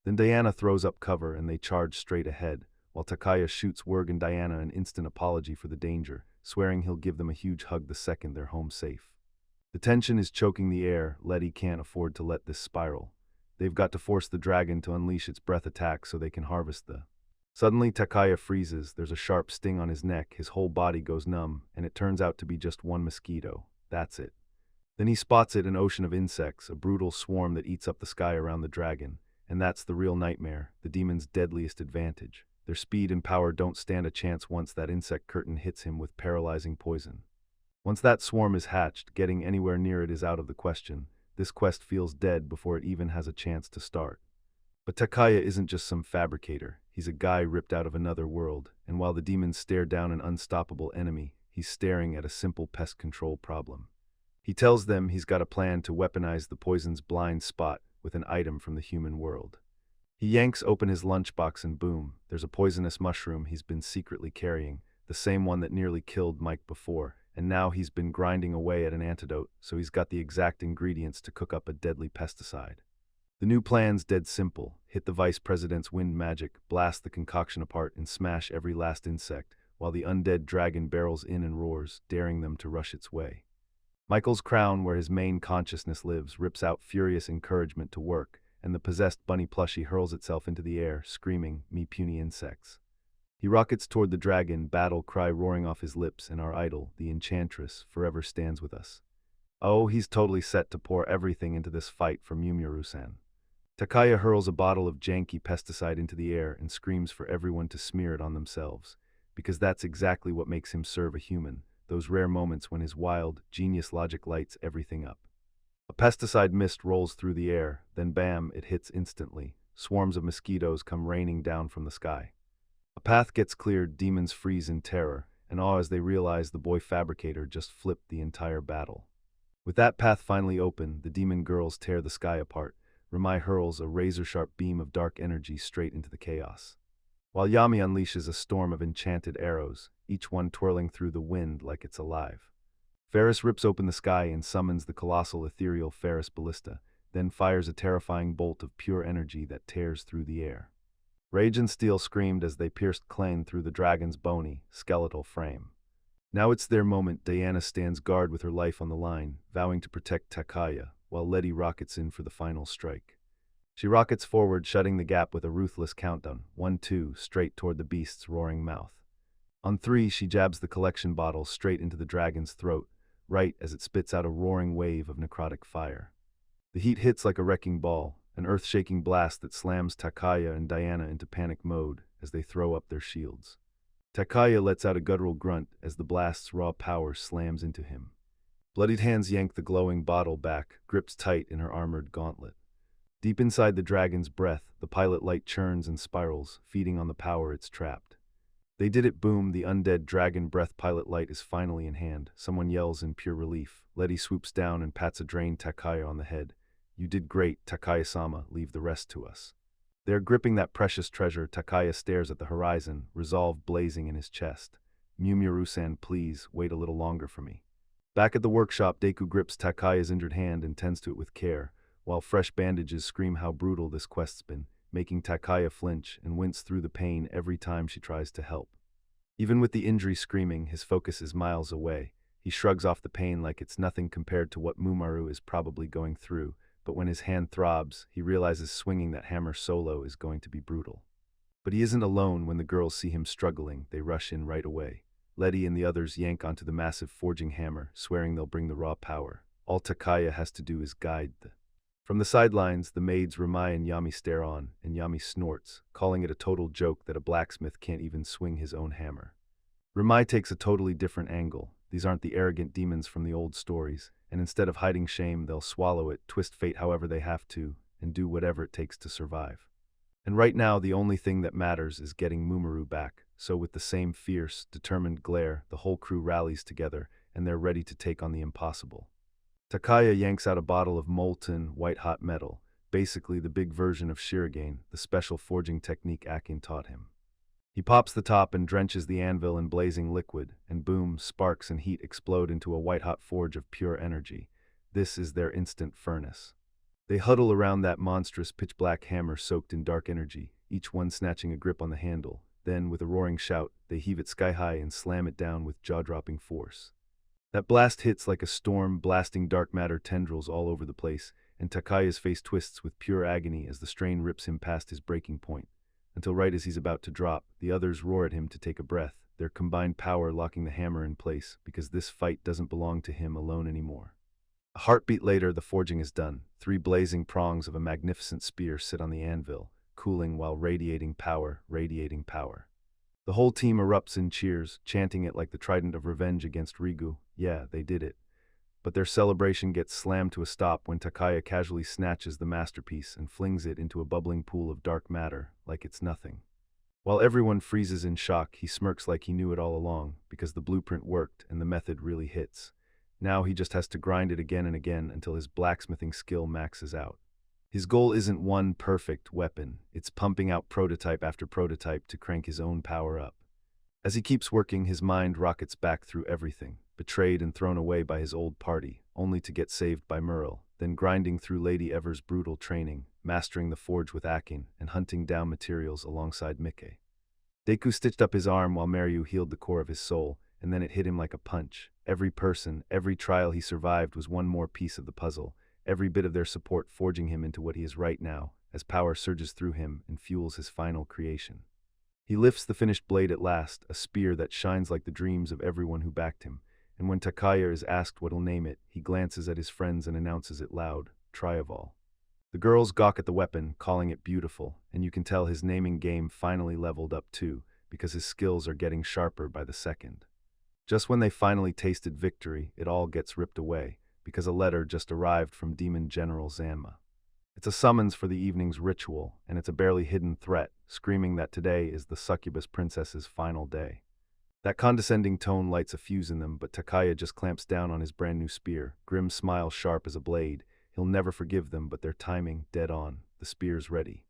Then Diana throws up cover and they charge straight ahead, while Takaya shoots Werg and Diana an instant apology for the danger, swearing he'll give them a huge hug the second they're home safe. The tension is choking the air. Letty can't afford to let this spiral. They've got to force the dragon to unleash its breath attack so they can harvest the... Suddenly Takaya freezes, there's a sharp sting on his neck, his whole body goes numb, and it turns out to be just one mosquito. That's it. Then he spots it, an ocean of insects, a brutal swarm that eats up the sky around the dragon. And that's the real nightmare, the demon's deadliest advantage. Their speed and power don't stand a chance once that insect curtain hits him with paralyzing poison. Once that swarm is hatched, getting anywhere near it is out of the question. This quest feels dead before it even has a chance to start. But Takaya isn't just some fabricator. He's a guy ripped out of another world, and while the demons stare down an unstoppable enemy, he's staring at a simple pest control problem. He tells them he's got a plan to weaponize the poison's blind spot with an item from the human world. He yanks open his lunchbox and boom, there's a poisonous mushroom he's been secretly carrying, the same one that nearly killed Mike before, and now he's been grinding away at an antidote, so he's got the exact ingredients to cook up a deadly pesticide. The new plan's dead simple: hit the vice president's wind magic, blast the concoction apart, and smash every last insect, while the undead dragon barrels in and roars, daring them to rush its way. Michael's crown, where his main consciousness lives, rips out furious encouragement to work, and the possessed bunny plushie hurls itself into the air, screaming, "Me puny insects." He rockets toward the dragon, battle cry roaring off his lips, and our idol, the enchantress, forever stands with us. Oh, he's totally set to pour everything into this fight for Mumaru-san. Takaya hurls a bottle of janky pesticide into the air and screams for everyone to smear it on themselves, because that's exactly what makes him serve a human, those rare moments when his wild, genius logic lights everything up. A pesticide mist rolls through the air, then bam, it hits instantly. Swarms of mosquitoes come raining down from the sky. A path gets cleared, demons freeze in terror, and awe as they realize the boy fabricator just flipped the entire battle. With that path finally open, the demon girls tear the sky apart. Ramai hurls a razor-sharp beam of dark energy straight into the chaos, while Yami unleashes a storm of enchanted arrows, each one twirling through the wind like it's alive. Ferris rips open the sky and summons the colossal ethereal Ferris Ballista, then fires a terrifying bolt of pure energy that tears through the air. Rage and Steel screamed as they pierced Klain through the dragon's bony, skeletal frame. Now it's their moment. Diana stands guard with her life on the line, vowing to protect Takaya, while Letty rockets in for the final strike. She rockets forward, shutting the gap with a ruthless countdown, 1-2, straight toward the beast's roaring mouth. On 3, she jabs the collection bottle straight into the dragon's throat, right as it spits out a roaring wave of necrotic fire. The heat hits like a wrecking ball, an earth-shaking blast that slams Takaya and Diana into panic mode as they throw up their shields. Takaya lets out a guttural grunt as the blast's raw power slams into him. Bloodied hands yank the glowing bottle back, gripped tight in her armored gauntlet. Deep inside the dragon's breath, the pilot light churns and spirals, feeding on the power it's trapped. They did it, boom, the undead dragon breath pilot light is finally in hand. Someone yells in pure relief. Letty swoops down and pats a drained Takaya on the head. You did great, Takaya-sama, leave the rest to us. There, gripping that precious treasure, Takaya stares at the horizon, resolve blazing in his chest. Mumuru-san, please, wait a little longer for me. Back at the workshop, Deku grips Takaya's injured hand and tends to it with care, while fresh bandages scream how brutal this quest's been, making Takaya flinch and wince through the pain every time she tries to help. Even with the injury screaming, his focus is miles away. He shrugs off the pain like it's nothing compared to what Mumaru is probably going through, but when his hand throbs, he realizes swinging that hammer solo is going to be brutal. But he isn't alone. When the girls see him struggling, they rush in right away. Letty and the others yank onto the massive forging hammer, swearing they'll bring the raw power. All Takaya has to do is guide the... From the sidelines, the maids Ramai and Yami stare on, and Yami snorts, calling it a total joke that a blacksmith can't even swing his own hammer. Ramai takes a totally different angle. These aren't the arrogant demons from the old stories, and instead of hiding shame, they'll swallow it, twist fate however they have to, and do whatever it takes to survive. And right now, the only thing that matters is getting Mumaru back, so with the same fierce, determined glare, the whole crew rallies together, and they're ready to take on the impossible. Takaya yanks out a bottle of molten, white-hot metal, basically the big version of shuriken, the special forging technique Akin taught him. He pops the top and drenches the anvil in blazing liquid, and boom, sparks and heat explode into a white-hot forge of pure energy. This is their instant furnace. They huddle around that monstrous pitch-black hammer soaked in dark energy, each one snatching a grip on the handle. Then, with a roaring shout, they heave it sky-high and slam it down with jaw-dropping force. That blast hits like a storm, blasting dark matter tendrils all over the place, and Takaya's face twists with pure agony as the strain rips him past his breaking point. Until right as he's about to drop, the others roar at him to take a breath, their combined power locking the hammer in place, because this fight doesn't belong to him alone anymore. A heartbeat later, the forging is done. 3 blazing prongs of a magnificent spear sit on the anvil, cooling while radiating power, radiating power. The whole team erupts in cheers, chanting it like the trident of revenge against Rigu. Yeah, they did it. But their celebration gets slammed to a stop when Takaya casually snatches the masterpiece and flings it into a bubbling pool of dark matter, like it's nothing. While everyone freezes in shock, he smirks like he knew it all along, because the blueprint worked and the method really hits. Now he just has to grind it again and again until his blacksmithing skill maxes out. His goal isn't one perfect weapon, it's pumping out prototype after prototype to crank his own power up. As he keeps working, his mind rockets back through everything, betrayed and thrown away by his old party, only to get saved by Murrell, then grinding through Lady Ever's brutal training, mastering the forge with Akin, and hunting down materials alongside Mickey. Deku stitched up his arm while Maryu healed the core of his soul, and then it hit him like a punch. Every person, every trial he survived was one more piece of the puzzle, every bit of their support forging him into what he is right now, as power surges through him and fuels his final creation. He lifts the finished blade at last, a spear that shines like the dreams of everyone who backed him, and when Takaya is asked what he'll name it, he glances at his friends and announces it loud, Triaval. The girls gawk at the weapon, calling it beautiful, and you can tell his naming game finally leveled up too, because his skills are getting sharper by the second. Just when they finally tasted victory, it all gets ripped away, because a letter just arrived from Demon General Zanma. It's a summons for the evening's ritual, and it's a barely hidden threat, screaming that today is the succubus princess's final day. That condescending tone lights a fuse in them, but Takaya just clamps down on his brand new spear, grim smile sharp as a blade. He'll never forgive them, but their timing, dead on. The spear's ready.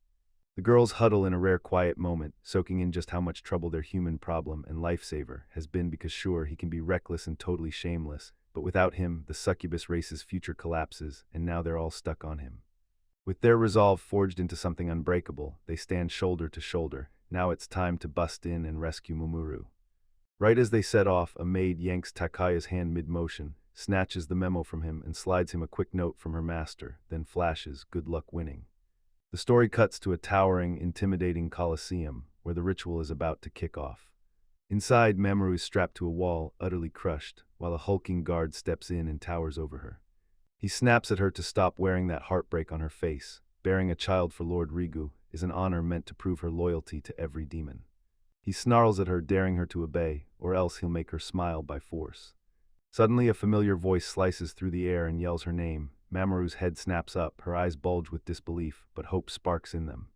The girls huddle in a rare quiet moment, soaking in just how much trouble their human problem and lifesaver has been, because sure, he can be reckless and totally shameless, but without him, the succubus race's future collapses, and now they're all stuck on him. With their resolve forged into something unbreakable, they stand shoulder to shoulder. Now it's time to bust in and rescue Mumuru. Right as they set off, a maid yanks Takaya's hand mid-motion, snatches the memo from him, and slides him a quick note from her master, then flashes, "Good luck winning." The story cuts to a towering, intimidating coliseum, where the ritual is about to kick off. Inside, Mamoru is strapped to a wall, utterly crushed, while a hulking guard steps in and towers over her. He snaps at her to stop wearing that heartbreak on her face. Bearing a child for Lord Rigu is an honor meant to prove her loyalty to every demon. He snarls at her, daring her to obey, or else he'll make her smile by force. Suddenly, a familiar voice slices through the air and yells her name. Mamoru's head snaps up, her eyes bulge with disbelief, but hope sparks in them.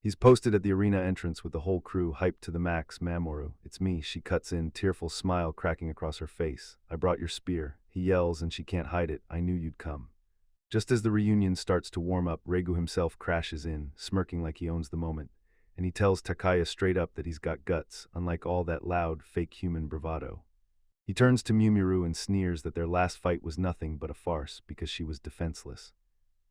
He's posted at the arena entrance with the whole crew, hyped to the max. "Mamoru, it's me," she cuts in, tearful smile cracking across her face. "I brought your spear," he yells, and she can't hide it. "I knew you'd come." Just as the reunion starts to warm up, Reigu himself crashes in, smirking like he owns the moment, and he tells Takaya straight up that he's got guts, unlike all that loud, fake human bravado. He turns to Mumuru and sneers that their last fight was nothing but a farce because she was defenseless.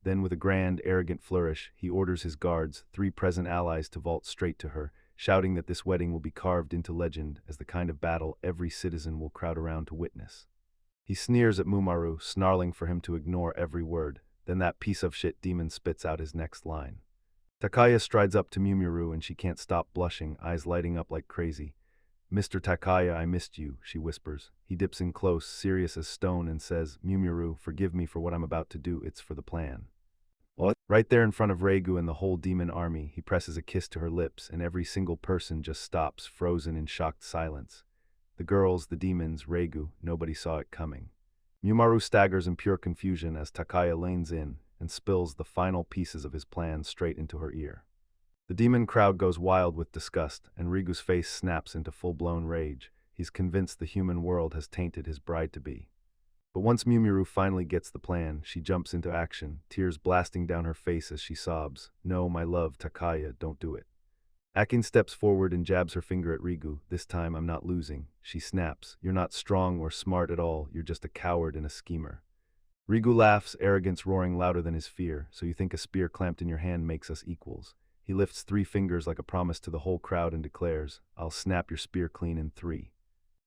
Then, with a grand, arrogant flourish, he orders his guards, 3 present allies, to vault straight to her, shouting that this wedding will be carved into legend as the kind of battle every citizen will crowd around to witness. He sneers at Mumaru, snarling for him to ignore every word. Then that piece of shit demon spits out his next line. Takaya strides up to Mumuru and she can't stop blushing, eyes lighting up like crazy. "Mr. Takaya, I missed you," she whispers. He dips in close, serious as stone, and says, "Mumuru, forgive me for what I'm about to do. It's for the plan." What? Right there in front of Reigu and the whole demon army, he presses a kiss to her lips, and every single person just stops, frozen in shocked silence. The girls, the demons, Reigu, nobody saw it coming. Mumaru staggers in pure confusion as Takaya leans in and spills the final pieces of his plan straight into her ear. The demon crowd goes wild with disgust, and Rigu's face snaps into full-blown rage. He's convinced the human world has tainted his bride-to-be. But once Mumuru finally gets the plan, she jumps into action, tears blasting down her face as she sobs, "No, my love, Takaya, don't do it." Akin steps forward and jabs her finger at Rigu. "This time I'm not losing," she snaps. "You're not strong or smart at all, you're just a coward and a schemer." Rigu laughs, arrogance roaring louder than his fear. "So you think a spear clamped in your hand makes us equals?" He lifts 3 fingers like a promise to the whole crowd and declares, "I'll snap your spear clean in 3.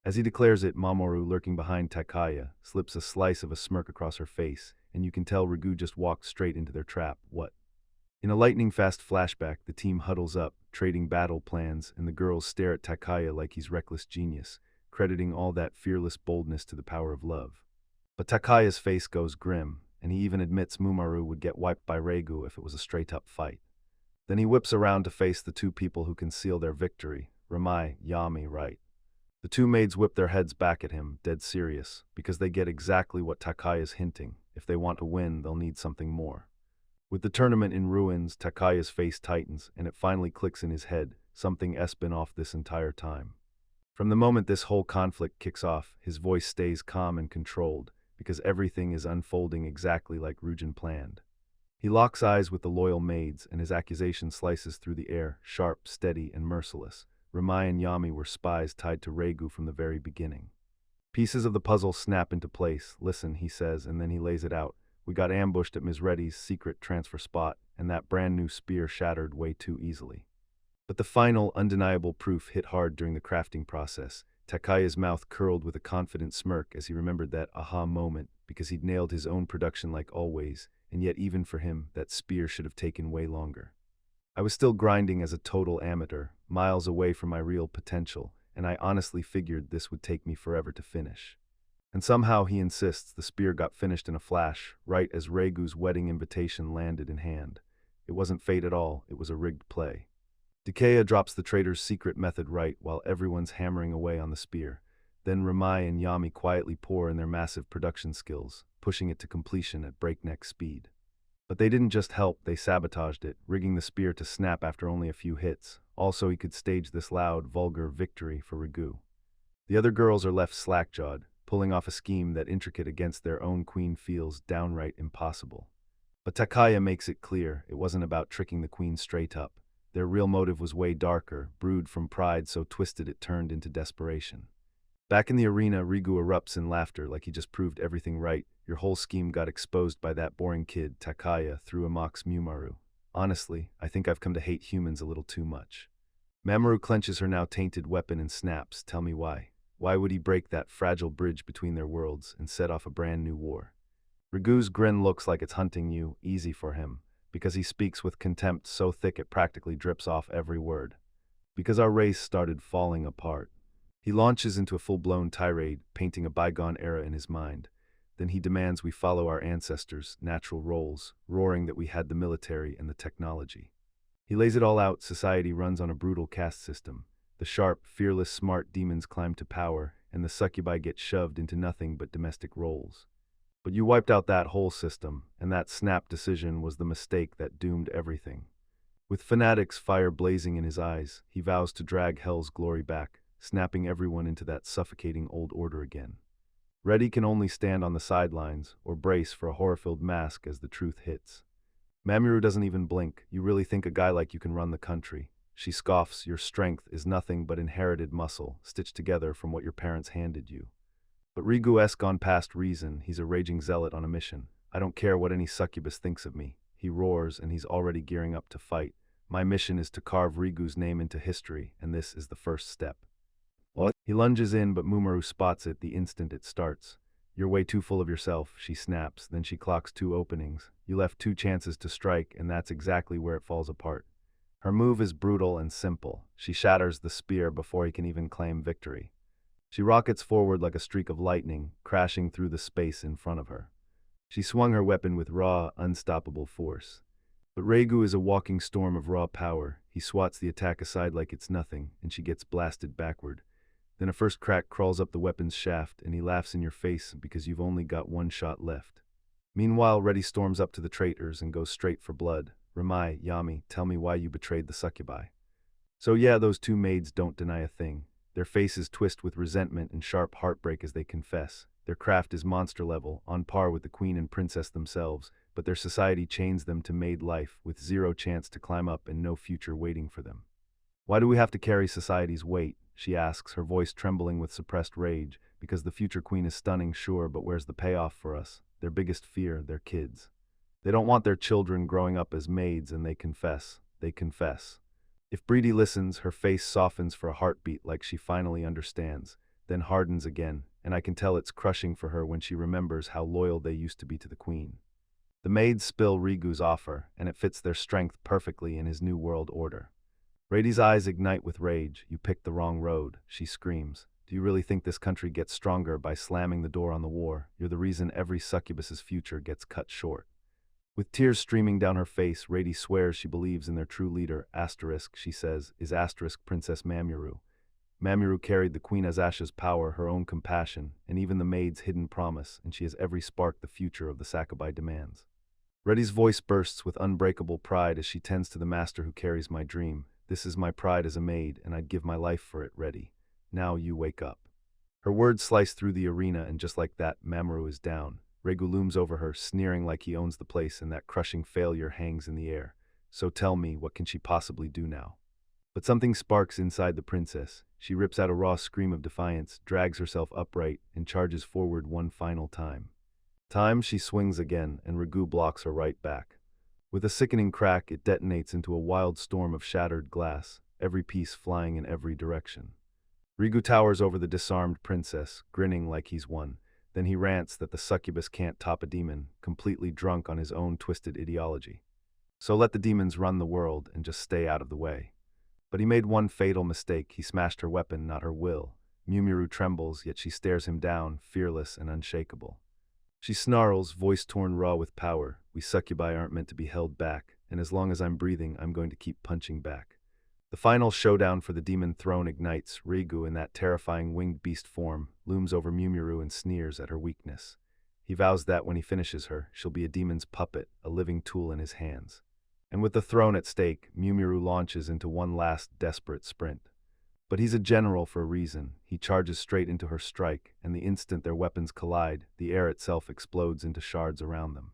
As he declares it, Mamoru, lurking behind Takaya, slips a slice of a smirk across her face, and you can tell Rigu just walked straight into their trap. What? In a lightning-fast flashback, the team huddles up, trading battle plans, and the girls stare at Takaya like he's reckless genius, crediting all that fearless boldness to the power of love. But Takaya's face goes grim, and he even admits Mumaru would get wiped by Reigu if it was a straight-up fight. Then he whips around to face the 2 people who can seal their victory, Ramai, Yami, right. The 2 maids whip their heads back at him, dead serious, because they get exactly what Takaya's hinting. If they want to win, they'll need something more. With the tournament in ruins, Takaya's face tightens, and it finally clicks in his head, something has been off this entire time. From the moment this whole conflict kicks off, his voice stays calm and controlled, because everything is unfolding exactly like Ryujin planned. He locks eyes with the loyal maids, and his accusation slices through the air, sharp, steady, and merciless. Ramai and Yami were spies tied to Reigu from the very beginning. Pieces of the puzzle snap into place. "Listen," he says, and then he lays it out. "We got ambushed at Ms. Reddy's secret transfer spot, and that brand new spear shattered way too easily." But the final, undeniable proof hit hard during the crafting process. Takaya's mouth curled with a confident smirk as he remembered that aha moment, because he'd nailed his own production like always, and yet even for him, that spear should have taken way longer. "I was still grinding as a total amateur, miles away from my real potential, and I honestly figured this would take me forever to finish." And somehow, he insists, the spear got finished in a flash, right as Reigu's wedding invitation landed in hand. It wasn't fate at all, it was a rigged play. Takaya drops the traitor's secret method right while everyone's hammering away on the spear. Then Ramai and Yami quietly pour in their massive production skills, pushing it to completion at breakneck speed. But they didn't just help, they sabotaged it, rigging the spear to snap after only a few hits. Also, he could stage this loud, vulgar victory for Rigu. The other girls are left slack-jawed, pulling off a scheme that, intricate against their own queen, feels downright impossible. But Takaya makes it clear it wasn't about tricking the queen straight up. Their real motive was way darker, brewed from pride so twisted it turned into desperation. Back in the arena, Rigu erupts in laughter like he just proved everything right. your whole scheme got exposed by that boring kid, Takaya, through Amaku's Mumaru. Honestly, I think I've come to hate humans a little too much. Mamoru clenches her now tainted weapon and snaps. Tell me why. Why would he break that fragile bridge between their worlds and set off a brand new war? Rigu's grin looks like it's hunting you, easy for him, because he speaks with contempt so thick it practically drips off every word. Because our race started falling apart. He launches into a full-blown tirade, painting a bygone era in his mind. Then he demands we follow our ancestors' natural roles, roaring that we had the military and the technology. He lays it all out. Society runs on a brutal caste system. The sharp, fearless, smart demons climb to power, and the succubi get shoved into nothing but domestic roles. But you wiped out that whole system, and that snap decision was the mistake that doomed everything. With fanatics' fire blazing in his eyes, he vows to drag hell's glory back, snapping everyone into that suffocating old order again. Reddy can only stand on the sidelines or brace for a horror-filled mask as the truth hits. Mamoru doesn't even blink. You really think a guy like you can run the country? She scoffs. Your strength is nothing but inherited muscle, stitched together from what your parents handed you. But Rigu-esque gone past reason. He's a raging zealot on a mission. I don't care what any succubus thinks of me. He roars, and he's already gearing up to fight. My mission is to carve Rigu's name into history, and this is the first step. What? He lunges in, but Mumaru spots it the instant it starts. You're way too full of yourself, she snaps. Then she clocks 2 openings. You left 2 chances to strike, and that's exactly where it falls apart. Her move is brutal and simple. She shatters the spear before he can even claim victory. She rockets forward like a streak of lightning, crashing through the space in front of her. She swung her weapon with raw, unstoppable force. But Rigu is a walking storm of raw power. He swats the attack aside like it's nothing, and she gets blasted backward. Then a first crack crawls up the weapon's shaft, and he laughs in your face because you've only got 1 shot left. Meanwhile, Reddy storms up to the traitors and goes straight for blood. Ramai, Yami, tell me why you betrayed the succubi. So yeah, those 2 maids don't deny a thing. Their faces twist with resentment and sharp heartbreak as they confess. Their craft is monster level, on par with the queen and princess themselves, but their society chains them to maid life with 0 chance to climb up and no future waiting for them. Why do we have to carry society's weight? She asks, her voice trembling with suppressed rage. Because the future queen is stunning, sure, but where's the payoff for us? Their biggest fear, their kids. They don't want their children growing up as maids, and they confess. They confess. If Breedy listens, her face softens for a heartbeat like she finally understands, then hardens again, and I can tell it's crushing for her when she remembers how loyal they used to be to the queen. The maids spill Rigu's offer, and it fits their strength perfectly in his new world order. Rady's eyes ignite with rage. You picked the wrong road, she screams. Do you really think this country gets stronger by slamming the door on the war? You're the reason every succubus's future gets cut short. With tears streaming down her face, Rady swears she believes in their true leader. Asterisk, she says, is asterisk Princess Mamoru. Mamoru carried the Queen Azasha's power, her own compassion, and even the maid's hidden promise, and she has every spark the future of the succubi demands. Reddy's voice bursts with unbreakable pride as she tends to the master who carries my dream. This is my pride as a maid, and I'd give my life for it, Reddy. Now you wake up. Her words slice through the arena, and just like that, Mamoru is down. Rigu looms over her, sneering like he owns the place, and that crushing failure hangs in the air. So tell me, what can she possibly do now? But something sparks inside the princess. She rips out a raw scream of defiance, drags herself upright, and charges forward one final time. She swings again, and Rigu blocks her right back. With a sickening crack, it detonates into a wild storm of shattered glass, every piece flying in every direction. Rigu towers over the disarmed princess, grinning like he's won. Then he rants that the succubus can't top a demon, completely drunk on his own twisted ideology. So let the demons run the world and just stay out of the way. But he made one fatal mistake. He smashed her weapon, not her will. Mumiru trembles, yet she stares him down, fearless and unshakable. She snarls, voice torn raw with power. We succubi aren't meant to be held back, and as long as I'm breathing, I'm going to keep punching back. The final showdown for the demon throne ignites. Rigu, in that terrifying winged beast form, looms over Mumiru and sneers at her weakness. He vows that when he finishes her, she'll be a demon's puppet, a living tool in his hands. And with the throne at stake, Mumiru launches into one last desperate sprint. But he's a general for a reason. He charges straight into her strike, and the instant their weapons collide, the air itself explodes into shards around them.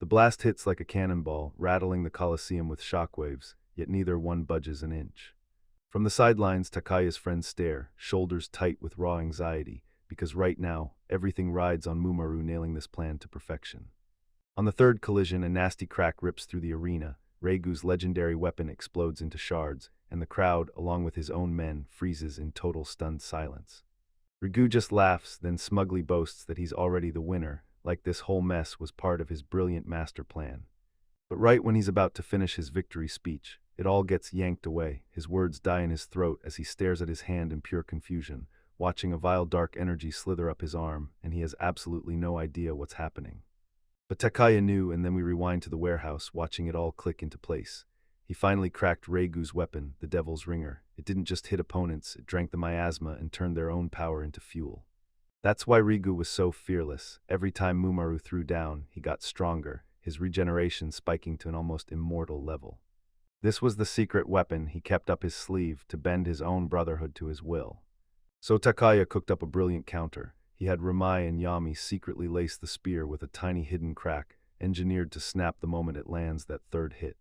The blast hits like a cannonball, rattling the Colosseum with shockwaves, yet neither one budges an inch. From the sidelines, Takaya's friends stare, shoulders tight with raw anxiety, because right now, everything rides on Mumaru nailing this plan to perfection. On the third collision, a nasty crack rips through the arena, Reigu's legendary weapon explodes into shards, and the crowd, along with his own men, freezes in total stunned silence. Rigu just laughs, then smugly boasts that he's already the winner, like this whole mess was part of his brilliant master plan. But right when he's about to finish his victory speech, it all gets yanked away, his words die in his throat as he stares at his hand in pure confusion, watching a vile dark energy slither up his arm, and he has absolutely no idea what's happening. But Takaya knew, and then we rewind to the warehouse, watching it all click into place. He finally cracked Reigu's weapon, the Devil's Ringer. It didn't just hit opponents, it drank the miasma and turned their own power into fuel. That's why Rigu was so fearless. Every time Mumaru threw down, he got stronger, his regeneration spiking to an almost immortal level. This was the secret weapon he kept up his sleeve to bend his own brotherhood to his will. So Takaya cooked up a brilliant counter. He had Ramai and Yami secretly lace the spear with a tiny hidden crack, engineered to snap the moment it lands that third hit.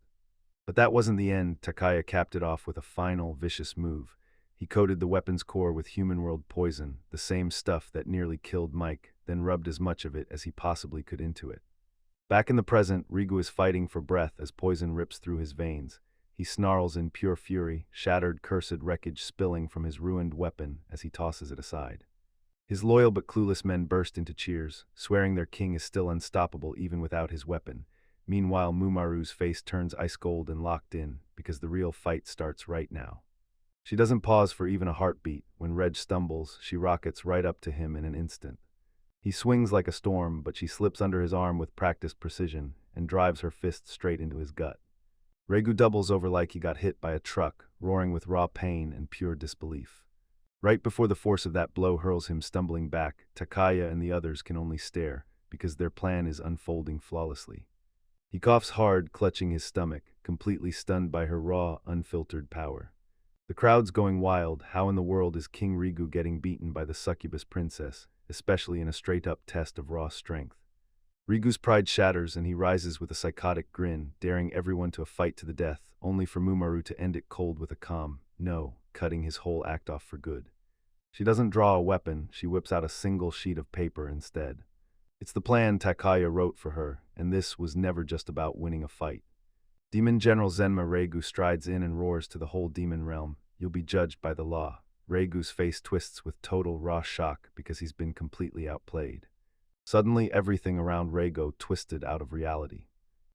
But that wasn't the end. Takaya capped it off with a final, vicious move. He coated the weapon's core with human-world poison, the same stuff that nearly killed Mike, then rubbed as much of it as he possibly could into it. Back in the present, Rigu is fighting for breath as poison rips through his veins. He snarls in pure fury, shattered cursed wreckage spilling from his ruined weapon as he tosses it aside. His loyal but clueless men burst into cheers, swearing their king is still unstoppable even without his weapon. Meanwhile, Mumaru's face turns ice cold and locked in, because the real fight starts right now. She doesn't pause for even a heartbeat. When Reg stumbles, she rockets right up to him in an instant. He swings like a storm, but she slips under his arm with practiced precision and drives her fist straight into his gut. Regu doubles over like he got hit by a truck, roaring with raw pain and pure disbelief. Right before the force of that blow hurls him stumbling back, Takaya and the others can only stare, because their plan is unfolding flawlessly. He coughs hard, clutching his stomach, completely stunned by her raw, unfiltered power. The crowd's going wild. How in the world is King Rigu getting beaten by the succubus princess, especially in a straight-up test of raw strength? Rigu's pride shatters and he rises with a psychotic grin, daring everyone to a fight to the death, only for Mumaru to end it cold with a calm no, cutting his whole act off for good. She doesn't draw a weapon, she whips out a single sheet of paper instead. It's the plan Takaya wrote for her, and this was never just about winning a fight. Demon General Zenma Regu strides in and roars to the whole demon realm, "You'll be judged by the law." Regu's face twists with total raw shock because he's been completely outplayed. Suddenly, everything around Rego twisted out of reality.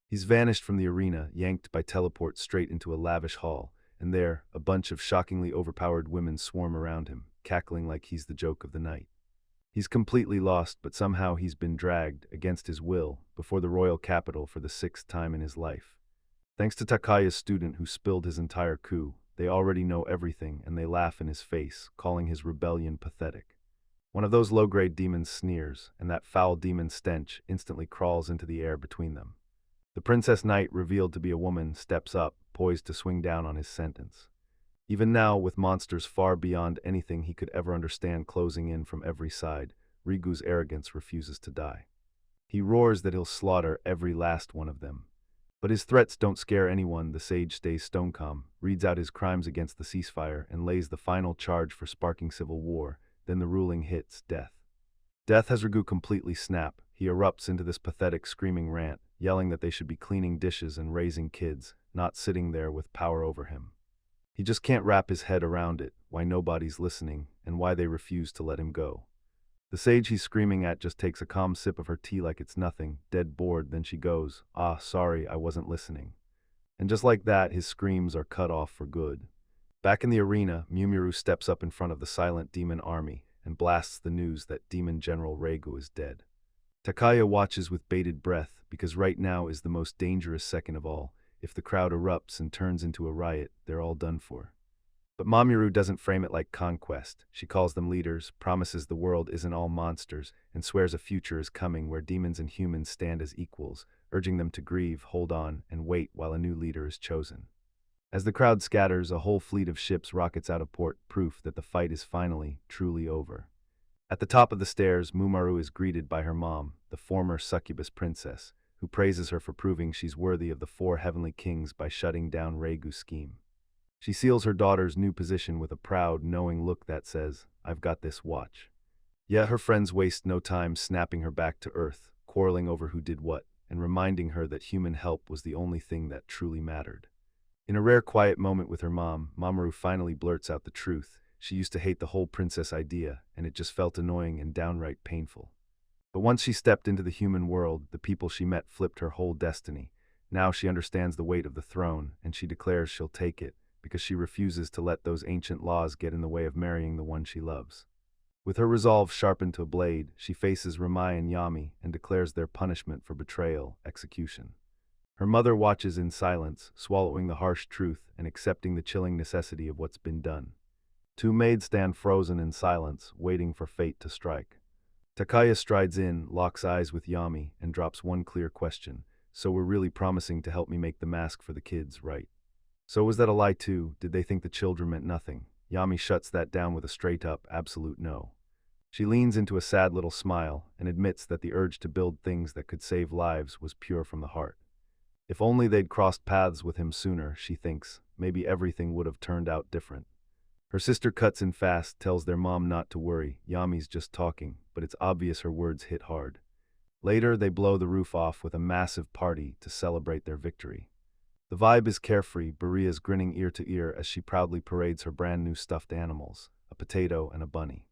He's vanished from the arena, yanked by teleport straight into a lavish hall, and there, a bunch of shockingly overpowered women swarm around him, cackling like he's the joke of the night. He's completely lost, but somehow he's been dragged, against his will, before the royal capital for the 6th time in his life. Thanks to Takaya's student who spilled his entire coup, they already know everything and they laugh in his face, calling his rebellion pathetic. One of those low-grade demons sneers, and that foul demon stench instantly crawls into the air between them. The Princess Knight, revealed to be a woman, steps up, poised to swing down on his sentence. Even now, with monsters far beyond anything he could ever understand closing in from every side, Rigu's arrogance refuses to die. He roars that he'll slaughter every last one of them. But his threats don't scare anyone. The sage stays stone calm, reads out his crimes against the ceasefire, and lays the final charge for sparking civil war. Then the ruling hits, death. Death has Rigu completely snap. He erupts into this pathetic screaming rant, yelling that they should be cleaning dishes and raising kids, not sitting there with power over him. He just can't wrap his head around it, why nobody's listening, and why they refuse to let him go. The sage he's screaming at just takes a calm sip of her tea like it's nothing, dead bored, then she goes, "Ah, sorry, I wasn't listening." And just like that, his screams are cut off for good. Back in the arena, Mumiru steps up in front of the silent demon army and blasts the news that Demon General Regu is dead. Takaya watches with bated breath, because right now is the most dangerous second of all. If the crowd erupts and turns into a riot, they're all done for. But Mamoru doesn't frame it like conquest. She calls them leaders, promises the world isn't all monsters, and swears a future is coming where demons and humans stand as equals, urging them to grieve, hold on, and wait while a new leader is chosen. As the crowd scatters, a whole fleet of ships rockets out of port, proof that the fight is finally, truly over. At the top of the stairs, Mumaru is greeted by her mom, the former succubus princess, who praises her for proving she's worthy of the 4 heavenly kings by shutting down Regu's scheme. She seals her daughter's new position with a proud, knowing look that says, "I've got this, watch." Yet her friends waste no time snapping her back to earth, quarreling over who did what, and reminding her that human help was the only thing that truly mattered. In a rare quiet moment with her mom, Mamoru finally blurts out the truth. She used to hate the whole princess idea, and it just felt annoying and downright painful. But once she stepped into the human world, the people she met flipped her whole destiny. Now she understands the weight of the throne, and she declares she'll take it, because she refuses to let those ancient laws get in the way of marrying the one she loves. With her resolve sharpened to a blade, she faces Ramai and Yami and declares their punishment for betrayal, execution. Her mother watches in silence, swallowing the harsh truth and accepting the chilling necessity of what's been done. Two maids stand frozen in silence, waiting for fate to strike. Takaya strides in, locks eyes with Yami, and drops one clear question. So we're really promising to help me make the mask for the kids, right? So was that a lie too? Did they think the children meant nothing? Yami shuts that down with a straight-up, absolute no. She leans into a sad little smile and admits that the urge to build things that could save lives was pure from the heart. If only they'd crossed paths with him sooner, she thinks, maybe everything would have turned out different. Her sister cuts in fast, tells their mom not to worry. Yami's just talking, but it's obvious her words hit hard. Later, they blow the roof off with a massive party to celebrate their victory. The vibe is carefree, Baria's grinning ear to ear as she proudly parades her brand new stuffed animals, a potato and a bunny.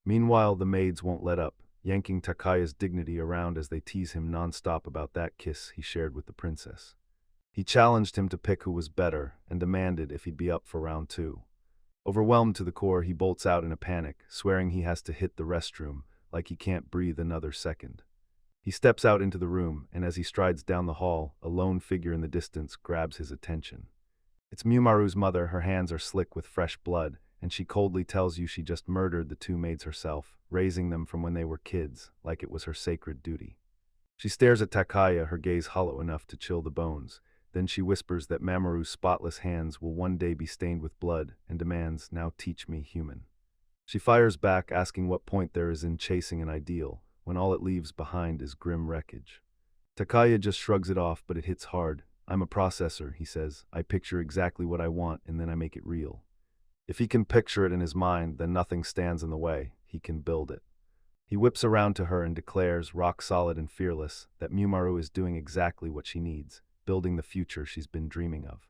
Meanwhile, the maids won't let up, yanking Takaya's dignity around as they tease him nonstop about that kiss he shared with the princess. He challenged him to pick who was better and demanded if he'd be up for round two. Overwhelmed to the core, he bolts out in a panic, swearing he has to hit the restroom, like he can't breathe another second. He steps out into the room, and as he strides down the hall, a lone figure in the distance grabs his attention. It's Mumaru's mother. Her hands are slick with fresh blood, and she coldly tells you she just murdered the two maids herself, raising them from when they were kids, like it was her sacred duty. She stares at Takaya, her gaze hollow enough to chill the bones. Then she whispers that Mamoru's spotless hands will one day be stained with blood, and demands, "Now teach me, human." She fires back, asking what point there is in chasing an ideal, when all it leaves behind is grim wreckage. Takaya just shrugs it off, but it hits hard. "I'm a processor," he says. "I picture exactly what I want, and then I make it real." If he can picture it in his mind, then nothing stands in the way. He can build it. He whips around to her and declares, rock solid and fearless, that Mumaru is doing exactly what she needs, building the future she's been dreaming of.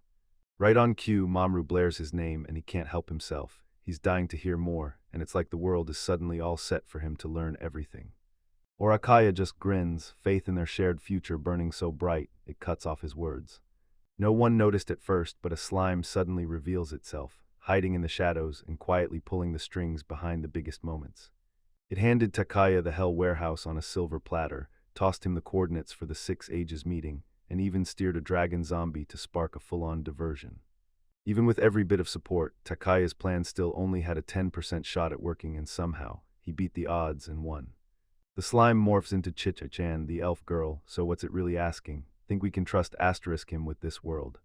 Right on cue, Mamoru blares his name, and he can't help himself. He's dying to hear more, and it's like the world is suddenly all set for him to learn everything. Orakaya just grins, faith in their shared future burning so bright, it cuts off his words. No one noticed at first, but a slime suddenly reveals itself, hiding in the shadows and quietly pulling the strings behind the biggest moments. It handed Takaya the Hell Warehouse on a silver platter, tossed him the coordinates for the 6 Ages meeting, and even steered a dragon zombie to spark a full-on diversion. Even with every bit of support, Takaya's plan still only had a 10% shot at working, and somehow, he beat the odds and won. The slime morphs into Chicha-chan, the elf girl, so what's it really asking? Think we can trust *him with this world?